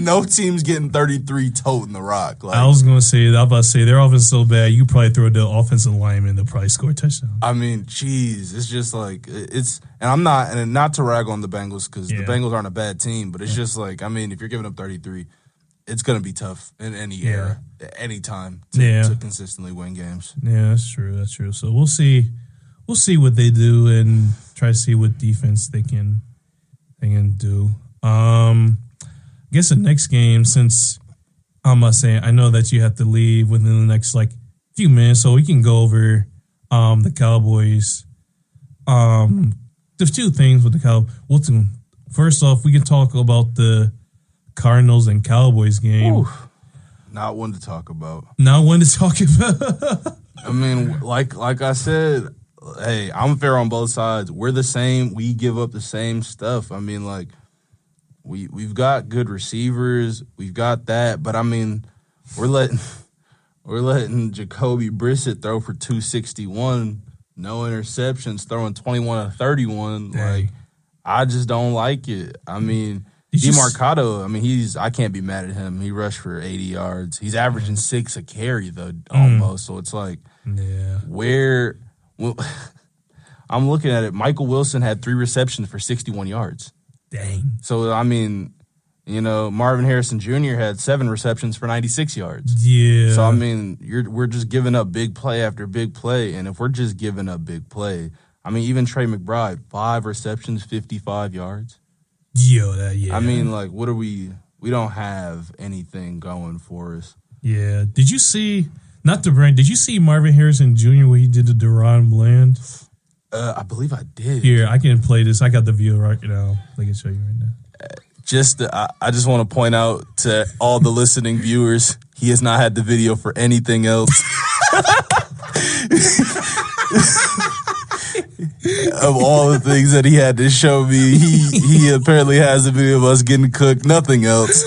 S5: No team's getting 33 toting the rock. Like,
S1: I was about to say, their offense is so bad, you probably throw the offensive lineman, they'll probably score a touchdown.
S5: I mean, geez, it's just like, and not to rag on the Bengals because the Bengals aren't a bad team, but it's just like, I mean, if you're giving up 33, it's going to be tough in any era, any time to consistently win games.
S1: Yeah, that's true. That's true. So we'll see. We'll see what they do and try to see what defense they can do. I guess the next game, since I'm not saying, I know that you have to leave within the next like few minutes, so we can go over the Cowboys. There's two things with the Cowboys. First off, we can talk about the Cardinals and Cowboys game.
S5: Ooh, not one to talk about.
S1: Not one to talk about.
S5: I mean, like I said, hey, I'm fair on both sides. We're the same. We give up the same stuff. I mean, like, we've got good receivers. We've got that. But, I mean, we're letting Jacoby Brissett throw for 261, no interceptions, throwing 21 of 31.
S1: Dang.
S5: Like, I just don't like it. I mean, DeMarcado, I mean, I can't be mad at him. He rushed for 80 yards. He's averaging 6 a carry, though, almost. So it's like, well, I'm looking at it. Michael Wilson had 3 receptions for 61 yards.
S1: Dang.
S5: So, I mean, you know, Marvin Harrison Jr. had 7 receptions for 96 yards.
S1: Yeah.
S5: So, I mean, we're just giving up big play after big play. And if we're just giving up big play, I mean, even Trey McBride, 5 receptions, 55 yards. I mean, like, what are we don't have anything going for us.
S1: Yeah. Did you see, not the brand, did you see Marvin Harrison Jr. when he did the Deron Bland?
S5: I believe I did.
S1: Here, I can play this. I got the video right now. I can show you right now.
S5: I just want to point out to all the listening viewers, he has not had the video for anything else. Of all the things that he had to show me, he apparently has a video of us getting cooked. Nothing else.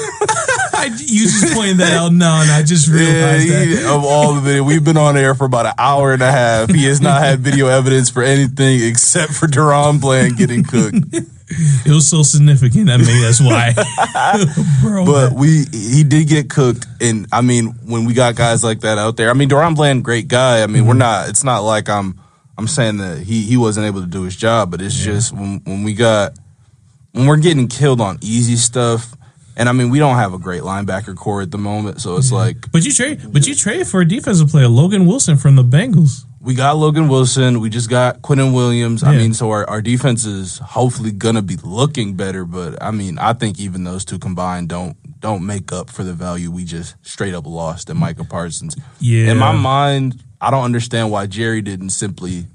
S1: You just pointed that out now, and I just realized that.
S5: Of all the video, we've been on air for about an hour and a half. He has not had video evidence for anything except for Deron Bland getting cooked.
S1: It was so significant. I mean, that's why. Bro,
S5: but he did get cooked, and I mean, when we got guys like that out there, I mean, Deron Bland, great guy. I mean, we're not. It's not like I'm saying that he wasn't able to do his job, but it's just when we're getting killed on easy stuff. And I mean, we don't have a great linebacker core at the moment, so it's like.
S1: But you trade for a defensive player, Logan Wilson from the Bengals.
S5: We got Logan Wilson. We just got Quinnen Williams. I mean, so our defense is hopefully gonna be looking better. But I mean, I think even those two combined don't make up for the value we just straight up lost to Micah Parsons.
S1: Yeah.
S5: In my mind, I don't understand why Jerry didn't simply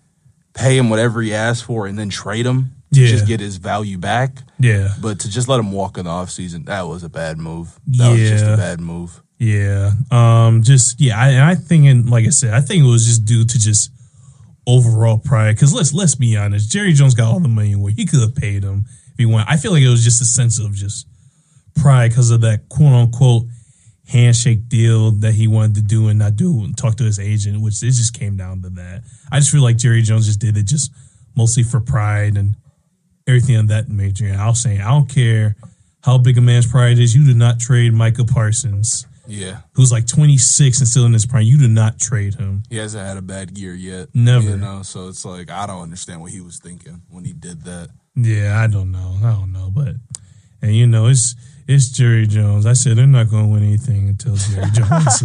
S5: pay him whatever he asked for and then trade him. Just get his value back.
S1: Yeah.
S5: But to just let him walk in the offseason, that was a bad move. That was just a bad move.
S1: Yeah. I think, and like I said, I think it was just due to just overall pride. Because let's be honest, Jerry Jones got all the money where he could have paid him if he wanted. I feel like it was just a sense of just pride because of that quote unquote handshake deal that he wanted to do and not do and talk to his agent, which it just came down to that. I just feel like Jerry Jones just did it just mostly for pride and everything of that nature. And I was saying, I don't care how big a man's pride is. You do not trade Micah Parsons.
S5: Yeah.
S1: Who's like 26 and still in his prime. You do not trade him.
S5: He hasn't had a bad year yet.
S1: Never.
S5: You know, so it's like, I don't understand what he was thinking when he did that.
S1: Yeah, I don't know. But, and you know, it's Jerry Jones. I said they're not going to win anything until Jerry Jones.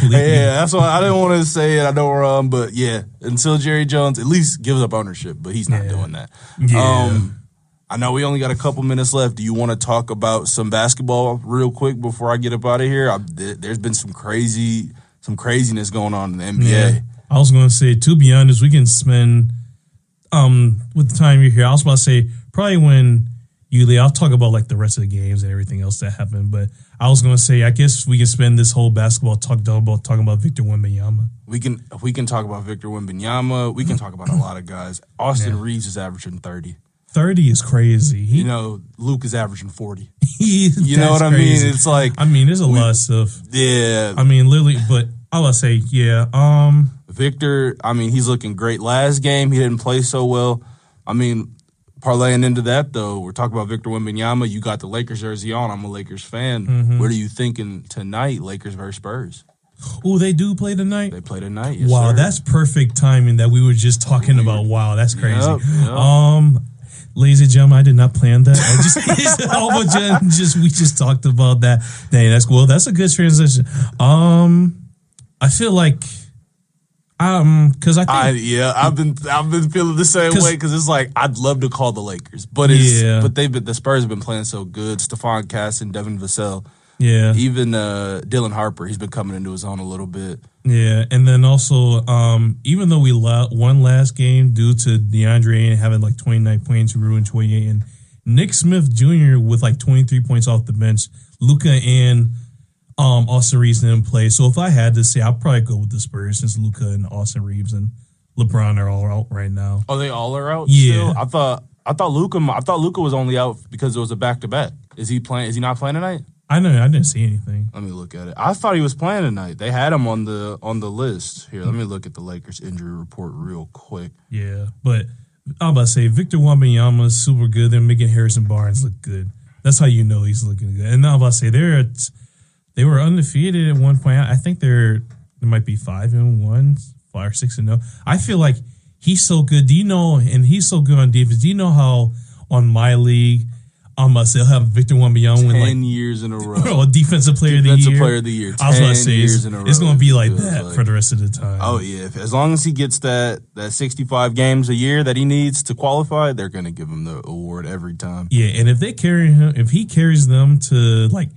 S5: Yeah, that's why I didn't want to say it. I know we're on, but yeah, until Jerry Jones at least gives up ownership, but he's not doing that.
S1: Yeah.
S5: I know we only got a couple minutes left. Do you want to talk about some basketball real quick before I get up out of here? There's been some craziness going on in the NBA.
S1: Yeah. I was going to say, to be honest, we can spend with the time you're here. I was about to say probably when you leave, I'll talk about like the rest of the games and everything else that happened. But I was going to say, I guess we can spend this whole basketball talking about Victor Wembanyama.
S5: We can talk about Victor Wembanyama. We can talk about a lot of guys. Austin Reeves is averaging 30.
S1: 30 is crazy.
S5: Luke is averaging 40.
S1: You
S5: know what I mean? It's like,
S1: I mean, there's a lot of stuff.
S5: Yeah.
S1: I mean, literally, but I would say,
S5: Victor, I mean, he's looking great. Last game, he didn't play so well. I mean, parlaying into that, though, we're talking about Victor Wembanyama. You got the Lakers jersey on. I'm a Lakers fan. Mm-hmm. What are you thinking tonight, Lakers versus Spurs?
S1: Oh, they do play tonight?
S5: They play tonight, yes,
S1: wow,
S5: sir.
S1: That's perfect timing that we were just talking about. Wow, that's crazy.
S5: Yep.
S1: ladies and gentlemen, I did not plan that. I we just talked about that. Dang, that's cool. That's a good transition. I feel like, because
S5: I've been feeling the same way because it's like I'd love to call the Lakers, but the Spurs have been playing so good. Stephon Cass and Devin Vassell.
S1: Yeah.
S5: Even Dylan Harper, he's been coming into his own a little bit.
S1: Yeah, and then also, even though we won last game due to DeAndre having like 29 points, ruined 28, and Nick Smith Jr. with like 23 points off the bench, Luka and Austin Reeves didn't play. So if I had to say, I'd probably go with the Spurs since Luka and Austin Reeves and LeBron are all out right now.
S5: Oh, they all are out?
S1: Yeah.
S5: Still? I thought Luka was only out because it was a back-to-back. Is he not playing tonight?
S1: I didn't see anything.
S5: Let me look at it. I thought he was playing tonight. They had him on the list. Here, let me look at the Lakers injury report real quick.
S1: Yeah, but I'm about to say Victor Wembanyama is super good. They're making Harrison Barnes look good. That's how you know he's looking good. And now I'm about to say they were undefeated at one point. I think there might be 5-1, 5 or 6-0. I feel like he's so good. Do you know? And he's so good on defense. Do you know how on my league? I'm about to say he'll have Victor Wembanyama win
S5: 10 years in a row.
S1: Defensive player of the year. I was about to say it's going to be like that for the rest of the time.
S5: Oh yeah, as long as he gets that 65 games a year that he needs to qualify, they're going to give him the award every time.
S1: Yeah, and if he carries them to like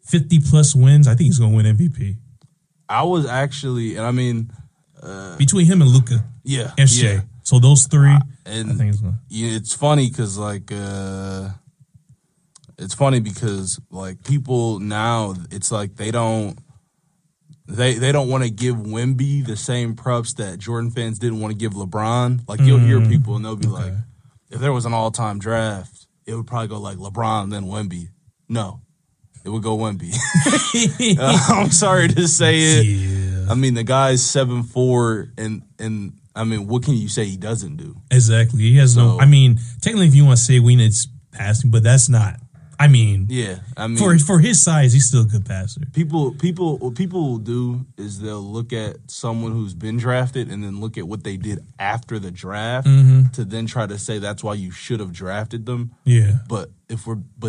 S1: 50 plus wins, I think he's going to win MVP.
S5: I was actually, and I mean,
S1: between him and Luka, and Shea, so those three,
S5: and
S1: I think it's going.
S5: It's funny because like people now, it's like they don't want to give Wemby the same props that Jordan fans didn't want to give LeBron. Like you'll hear people and they'll be like, if there was an all-time draft, it would probably go like LeBron then Wemby. No, it would go Wemby. I'm sorry to say it.
S1: Yeah.
S5: I mean, the guy's 7'4", and I mean, what can you say he doesn't do?
S1: Exactly. He has no. I mean, technically, if you want to say it's passing, but that's not. I mean, for his size, he's still a good passer.
S5: What people will do is they'll look at someone who's been drafted and then look at what they did after the draft to then try to say that's why you should have drafted them.
S1: Yeah.
S5: But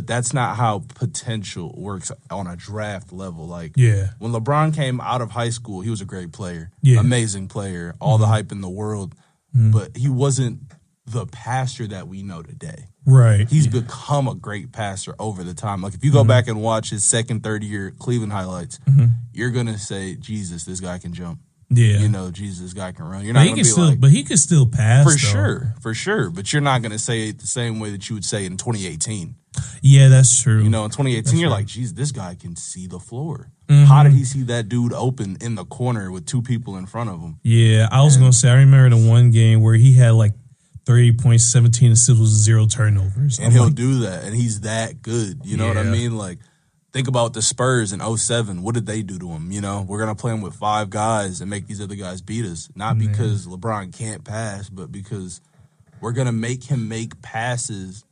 S5: that's not how potential works on a draft level. Like when LeBron came out of high school, he was a great player, amazing player, all the hype in the world, but he wasn't the passer that we know today.
S1: Right.
S5: He's become a great passer over the time. Like, if you go back and watch his second, third-year Cleveland highlights, you're going to say, Jesus, this guy can jump.
S1: Yeah.
S5: You know, Jesus, this guy can run. You're not going to be like...
S1: But he can still pass,
S5: For sure. But you're not going to say it the same way that you would say in 2018.
S1: Yeah, that's true.
S5: You know, in 2018, you're like, Jesus, this guy can see the floor. How did he see that dude open in the corner with two people in front of him?
S1: Yeah, I was going to say, I remember the one game where he had, like, 30 points, 17 assists with 0 turnovers.
S5: And he'll do that, and he's that good. You know what I mean? Like, think about the Spurs in 2007. What did they do to him? You know, we're going to play him with 5 guys and make these other guys beat us. Not because LeBron can't pass, but because we're going to make him make passes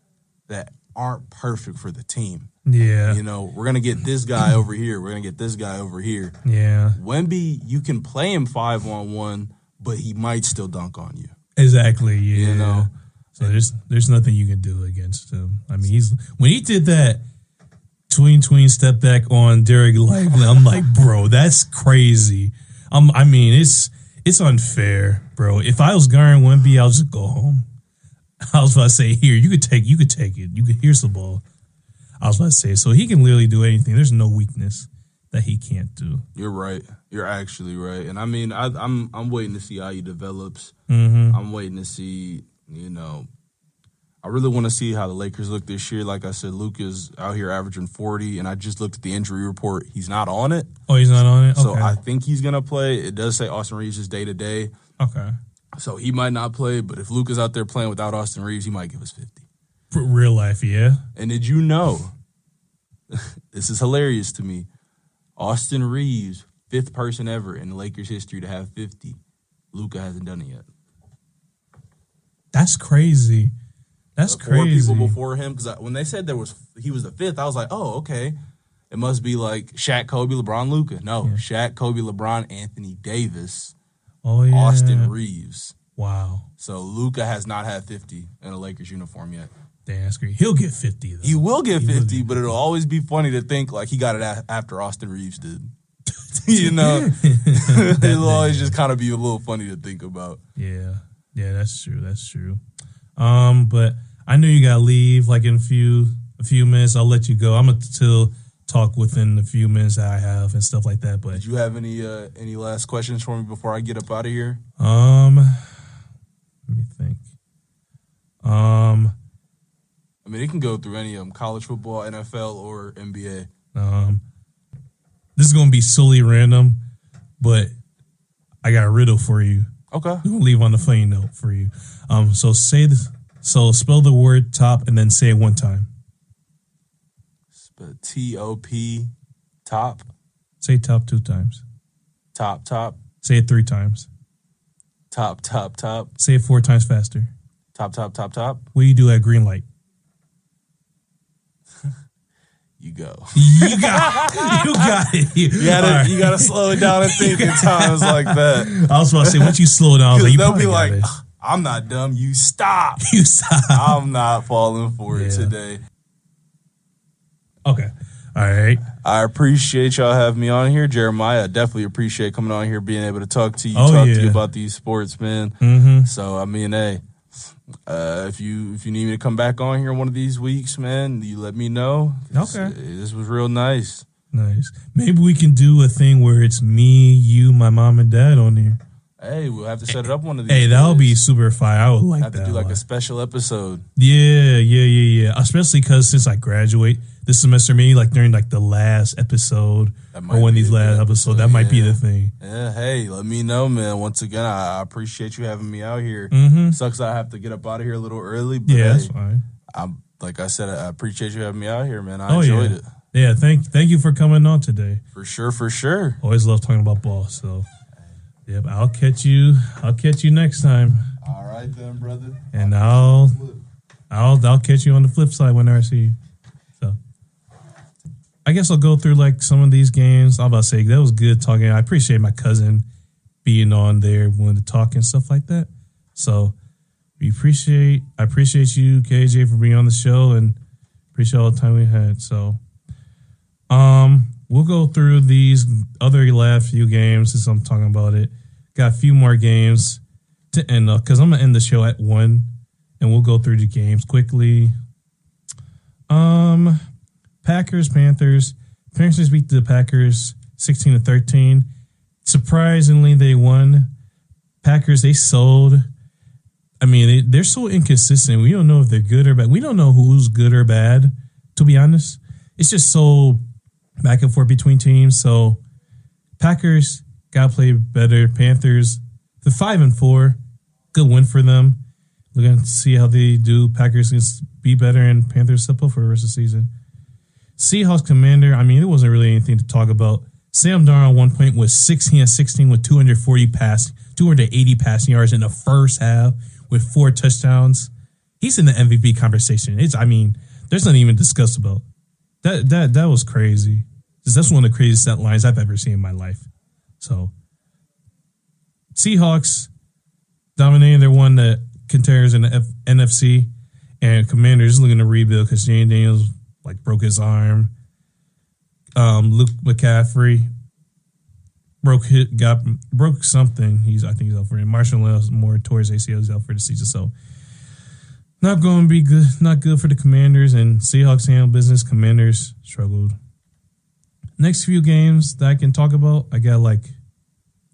S5: that aren't perfect for the team.
S1: Yeah.
S5: You know, we're going to get this guy over here. We're going to get this guy over here.
S1: Yeah.
S5: Wemby, you can play him 5-on-1, but he might still dunk on you.
S1: Exactly, yeah.
S5: You know,
S1: so there's nothing you can do against him. I mean, when he did that tween step back on Derek Lively, I'm like, bro, that's crazy. I mean, it's unfair, bro. If I was guarding Wemby, I'll just go home. I was about to say, here, you could take it. Here's the ball. I was about to say, so he can literally do anything. There's no weakness that he can't do.
S5: You're right. You're actually right. And I mean, I'm waiting to see how he develops. I'm waiting to see, you know, I really want to see how the Lakers look this year. Like I said, Luka's out here averaging 40, and I just looked at the injury report. He's not on it.
S1: Oh, he's not on it? Okay.
S5: So I think he's going to play. It does say Austin Reeves is day-to-day.
S1: Okay.
S5: So he might not play, but if Luka's out there playing without Austin Reeves, he might give us 50.
S1: For real life, yeah.
S5: And did you know, this is hilarious to me, Austin Reeves, 5th person ever in Lakers history to have 50. Luka hasn't done it yet.
S1: That's crazy. That's crazy.
S5: 4 people before him, because when they said he was the 5th, I was like, oh, okay. It must be like Shaq, Kobe, LeBron, Luka. No, Shaq, Kobe, LeBron, Anthony Davis, Austin Reeves.
S1: Wow.
S5: So Luka has not had 50 in a Lakers uniform yet.
S1: Damn, that's great. He'll get 50, though.
S5: He will get 50, but it'll always be funny to think like he got it after Austin Reeves did. You know? It'll always just kind of be a little funny to think about.
S1: Yeah. Yeah, that's true. That's true. But I know you got to leave like in a few minutes. I'll let you go. I'm going to still talk within the few minutes that I have and stuff like that. But
S5: did you have any last questions for me before I get up out of here?
S1: Let me think.
S5: I mean, it can go through any of them: college football, NFL, or NBA.
S1: This is gonna be solely random, but I got a riddle for you.
S5: Okay.
S1: We're gonna leave on the funny note for you. So say this. So spell the word top and then say it one time.
S5: T-O-P, top.
S1: Say top 2 times.
S5: Top.
S1: Say it 3 times.
S5: Top.
S1: Say it 4 times faster.
S5: Top.
S1: What do you do at green light?
S5: You go.
S1: You got it.
S5: You gotta slow it down and think in times like that.
S1: I was about to say, once you slow it down, I was like,
S5: they'll be like, I'm not dumb. You stop. I'm not falling for it today.
S1: Okay. All right.
S5: I appreciate y'all having me on here, Jeremiah. I definitely appreciate coming on here, being able to talk to you, to you about these sports, man.
S1: Mm-hmm.
S5: So I mean, hey, if you need me to come back on here one of these weeks, man, you let me know.
S1: Okay.
S5: This was real nice.
S1: Nice. Maybe we can do a thing where it's me, you, my mom, and dad on here.
S5: Hey, we'll have to set it up one of these.
S1: Hey, that'll be super fire. I would like
S5: have
S1: that.
S5: Have to do like a special episode.
S1: Yeah. Especially because since I graduate this semester, maybe like during like the last episode or one of these last episodes, that might be the thing.
S5: Yeah, hey, let me know, man. Once again, I appreciate you having me out here.
S1: Mm-hmm.
S5: Sucks I have to get up out of here a little early, but
S1: that's fine.
S5: Like I said, I appreciate you having me out here, man. I enjoyed it.
S1: Yeah, thank you for coming on today.
S5: For sure.
S1: Always love talking about ball, so yep, I'll catch you next time.
S5: All right then, brother.
S1: And I'll catch you on the flip side whenever I see you. So I guess I'll go through like some of these games. I'm about to say that was good talking. I appreciate my cousin being on there, wanting to talk and stuff like that. So I appreciate you, KJ, for being on the show, and appreciate all the time we had. So we'll go through these other last few games since I'm talking about it. Got a few more games to end up because I'm gonna end the show at 1, and we'll go through the games quickly. Packers, Panthers. Panthers beat the Packers 16-13. Surprisingly, they won. Packers, they sold. I mean, they're so inconsistent. We don't know if they're good or bad. We don't know who's good or bad, to be honest. It's just so back and forth between teams. So Packers got to play better. Panthers, they're 5-4. Good win for them. We're going to see how they do. Packers can be better, and Panthers step up for the rest of the season. Seahawks Commander, I mean, there wasn't really anything to talk about. Sam Darnold at one point was 16-16 with 280 passing yards in the first half with 4 touchdowns. He's in the MVP conversation. There's nothing even discussed about. That was crazy. That's one of the craziest stat lines I've ever seen in my life. So, Seahawks dominating. They're one of the contenders in the NFC, and Commanders looking to rebuild because Jane Daniels broke his arm. Luke McCaffrey broke something. I think he's out for it. Marshall Moore towards ACL. He's out for the season. So not going to be good. Not good for the Commanders, and Seahawks handle business. Commanders struggled. Next few games that I can talk about, I got how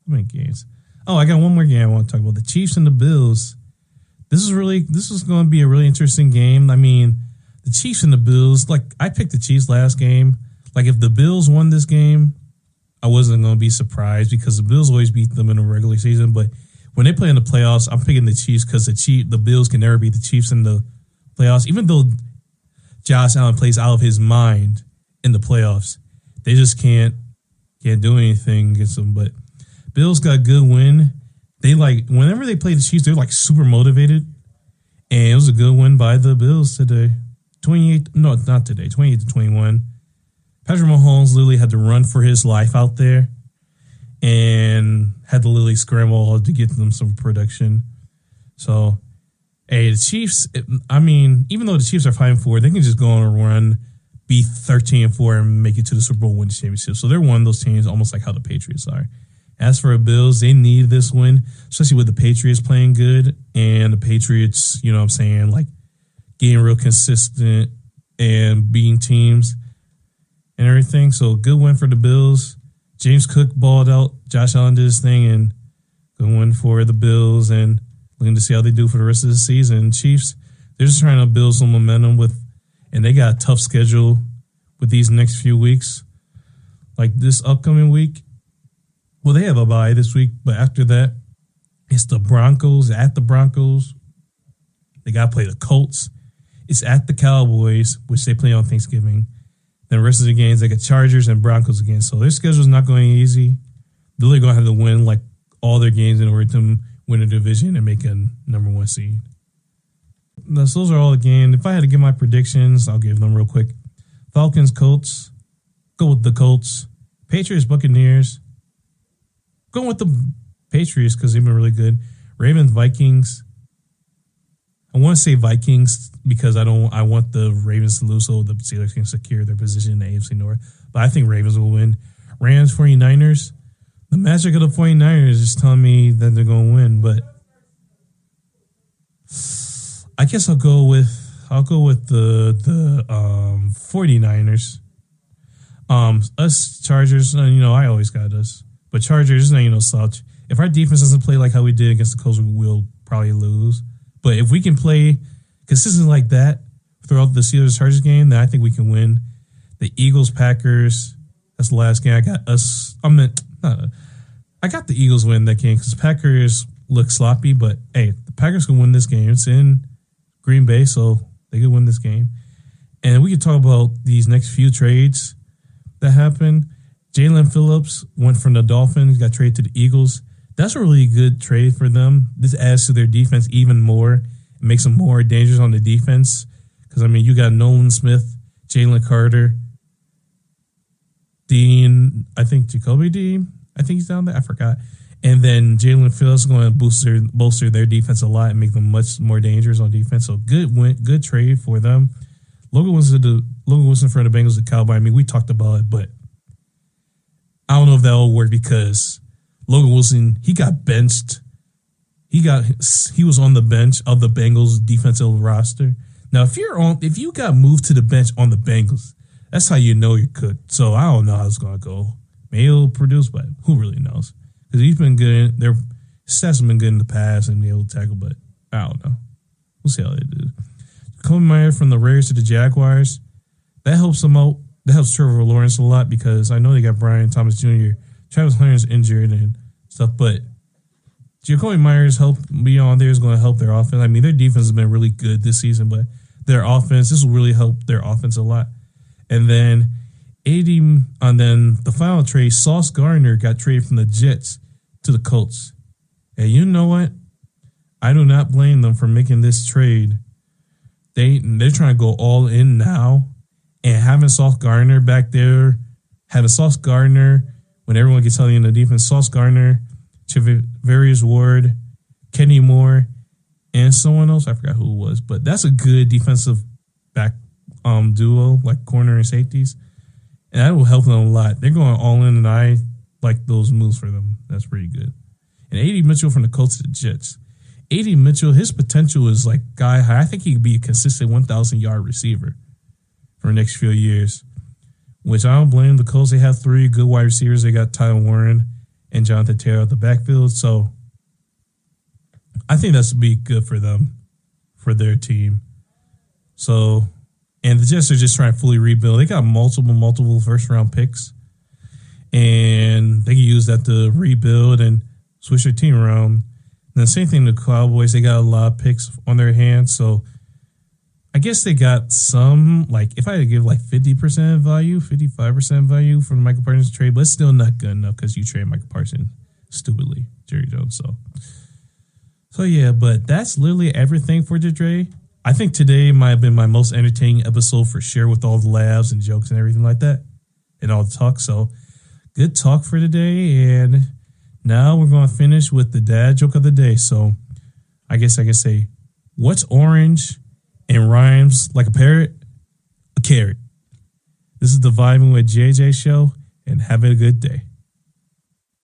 S1: many games? Oh, I got one more game I want to talk about. The Chiefs and the Bills. This is going to be a really interesting game. I mean, the Chiefs and the Bills, I picked the Chiefs last game. If the Bills won this game, I wasn't going to be surprised because the Bills always beat them in the regular season. But when they play in the playoffs, I'm picking the Chiefs because the Bills can never beat the Chiefs in the playoffs. Even though Josh Allen plays out of his mind in the playoffs, they just can't do anything against them. But Bills got a good win. They whenever they play the Chiefs, they're super motivated. And it was a good win by the Bills today. 28-21. Patrick Mahomes literally had to run for his life out there and had to literally scramble to get them some production. So, hey, the Chiefs. Even though the Chiefs are 5-4, they can just go on a run, be 13-4, and make it to the Super Bowl, win the championship. So they're one of those teams, almost like how the Patriots are. As for the Bills, they need this win, especially with the Patriots playing good and the Patriots, you know what I'm saying, like getting real consistent and beating teams and everything. So good win for the Bills. James Cook balled out. Josh Allen did his thing, and good win for the Bills. And looking to see how they do for the rest of the season. Chiefs, they're just trying to build some momentum and they got a tough schedule with these next few weeks. Like this upcoming week. Well, they have a bye this week, but after that, it's the Broncos at the Broncos. They got to play the Colts. It's at the Cowboys, which they play on Thanksgiving. Then the rest of the games, they got Chargers and Broncos again. So their schedule's not going easy. They're really going to have to win like all their games in order to win a division and make a number 1 seed. So those are all again. If I had to give my predictions, I'll give them real quick. Falcons, Colts. Go with the Colts. Patriots, Buccaneers. Going with the Patriots because they've been really good. Ravens, Vikings. I want to say Vikings because I want the Ravens to lose so the Steelers can secure their position in the AFC North. But I think Ravens will win. Rams, 49ers. The magic of the 49ers is telling me that they're going to win, but I guess I'll go with the 49ers. Us Chargers, I always got us. But Chargers, no slouch. If our defense doesn't play like how we did against the Colts, we'll probably lose. But if we can play consistent like that throughout the Steelers-Chargers game, then I think we can win. The Eagles-Packers, that's the last game. I got us. I got the Eagles win that game because Packers look sloppy. But, hey, the Packers can win this game. It's in Green Bay, so they can win this game. And we could talk about these next few trades that happened. Jalen Phillips went from the Dolphins, got traded to the Eagles. That's a really good trade for them. This adds to their defense even more. It makes them more dangerous on the defense. Because, you got Nolan Smith, Jalen Carter, Dean, I think Jacoby Dean. I think he's down there. I forgot. And then Jalen Phillips is going to bolster their defense a lot and make them much more dangerous on defense. So good trade for them. Logan Wilson for the Bengals, the Cowboys. We talked about it, but I don't know if that will work because Logan Wilson, he got benched. He was on the bench of the Bengals defensive roster. Now, if you got moved to the bench on the Bengals, that's how you know you're cooked. So I don't know how it's gonna go. Maybe he'll produce, but who really knows? Because he's been good. Their stats have been good in the past and be able to tackle, but I don't know. We'll see how they do. Kobe Meyer from the Raiders to the Jaguars, that helps them out. That helps Trevor Lawrence a lot because I know they got Brian Thomas Jr. Travis Hunter's injured and stuff, but Jacoby Myers help beyond there is going to help their offense. Their defense has been really good this season, but their offense, this will really help their offense a lot. And then the final trade, Sauce Gardner got traded from the Jets to the Colts. And you know what? I do not blame them for making this trade. They're trying to go all in now. And having Sauce Gardner back there, having Sauce Gardner, when everyone gets healthy in the defense, Sauce Gardner, Javarius Ward, Kenny Moore, and someone else. I forgot who it was. But that's a good defensive back duo, like corner and safeties. And that will help them a lot. They're going all in, and I like those moves for them. That's pretty good. And A.D. Mitchell from the Colts to the Jets. A.D. Mitchell, his potential is like guy high. I think he could be a consistent 1,000-yard receiver for the next few years, which I don't blame the Colts. They have 3 good wide receivers. They got Tyler Warren and Jonathan Taylor at the backfield. So I think that's be good for them, for their team. So, and the Jets are just trying to fully rebuild. They got multiple first-round picks, and they can use that to rebuild and switch their team around. And the same thing, the Cowboys, they got a lot of picks on their hands. So I guess they got some, like, if I had to give like 50% value, 55% value for the Michael Parsons trade, but it's still not good enough because you trade Michael Parsons stupidly, Jerry Jones. So yeah, but that's literally everything for today. I think today might have been my most entertaining episode for sure, with all the laughs and jokes and everything like that and all the talk. So good talk for today. And now we're going to finish with the dad joke of the day. So I guess I could say, what's orange and rhymes like a parrot? A carrot. This is the Vibin with JJ show, and have a good day.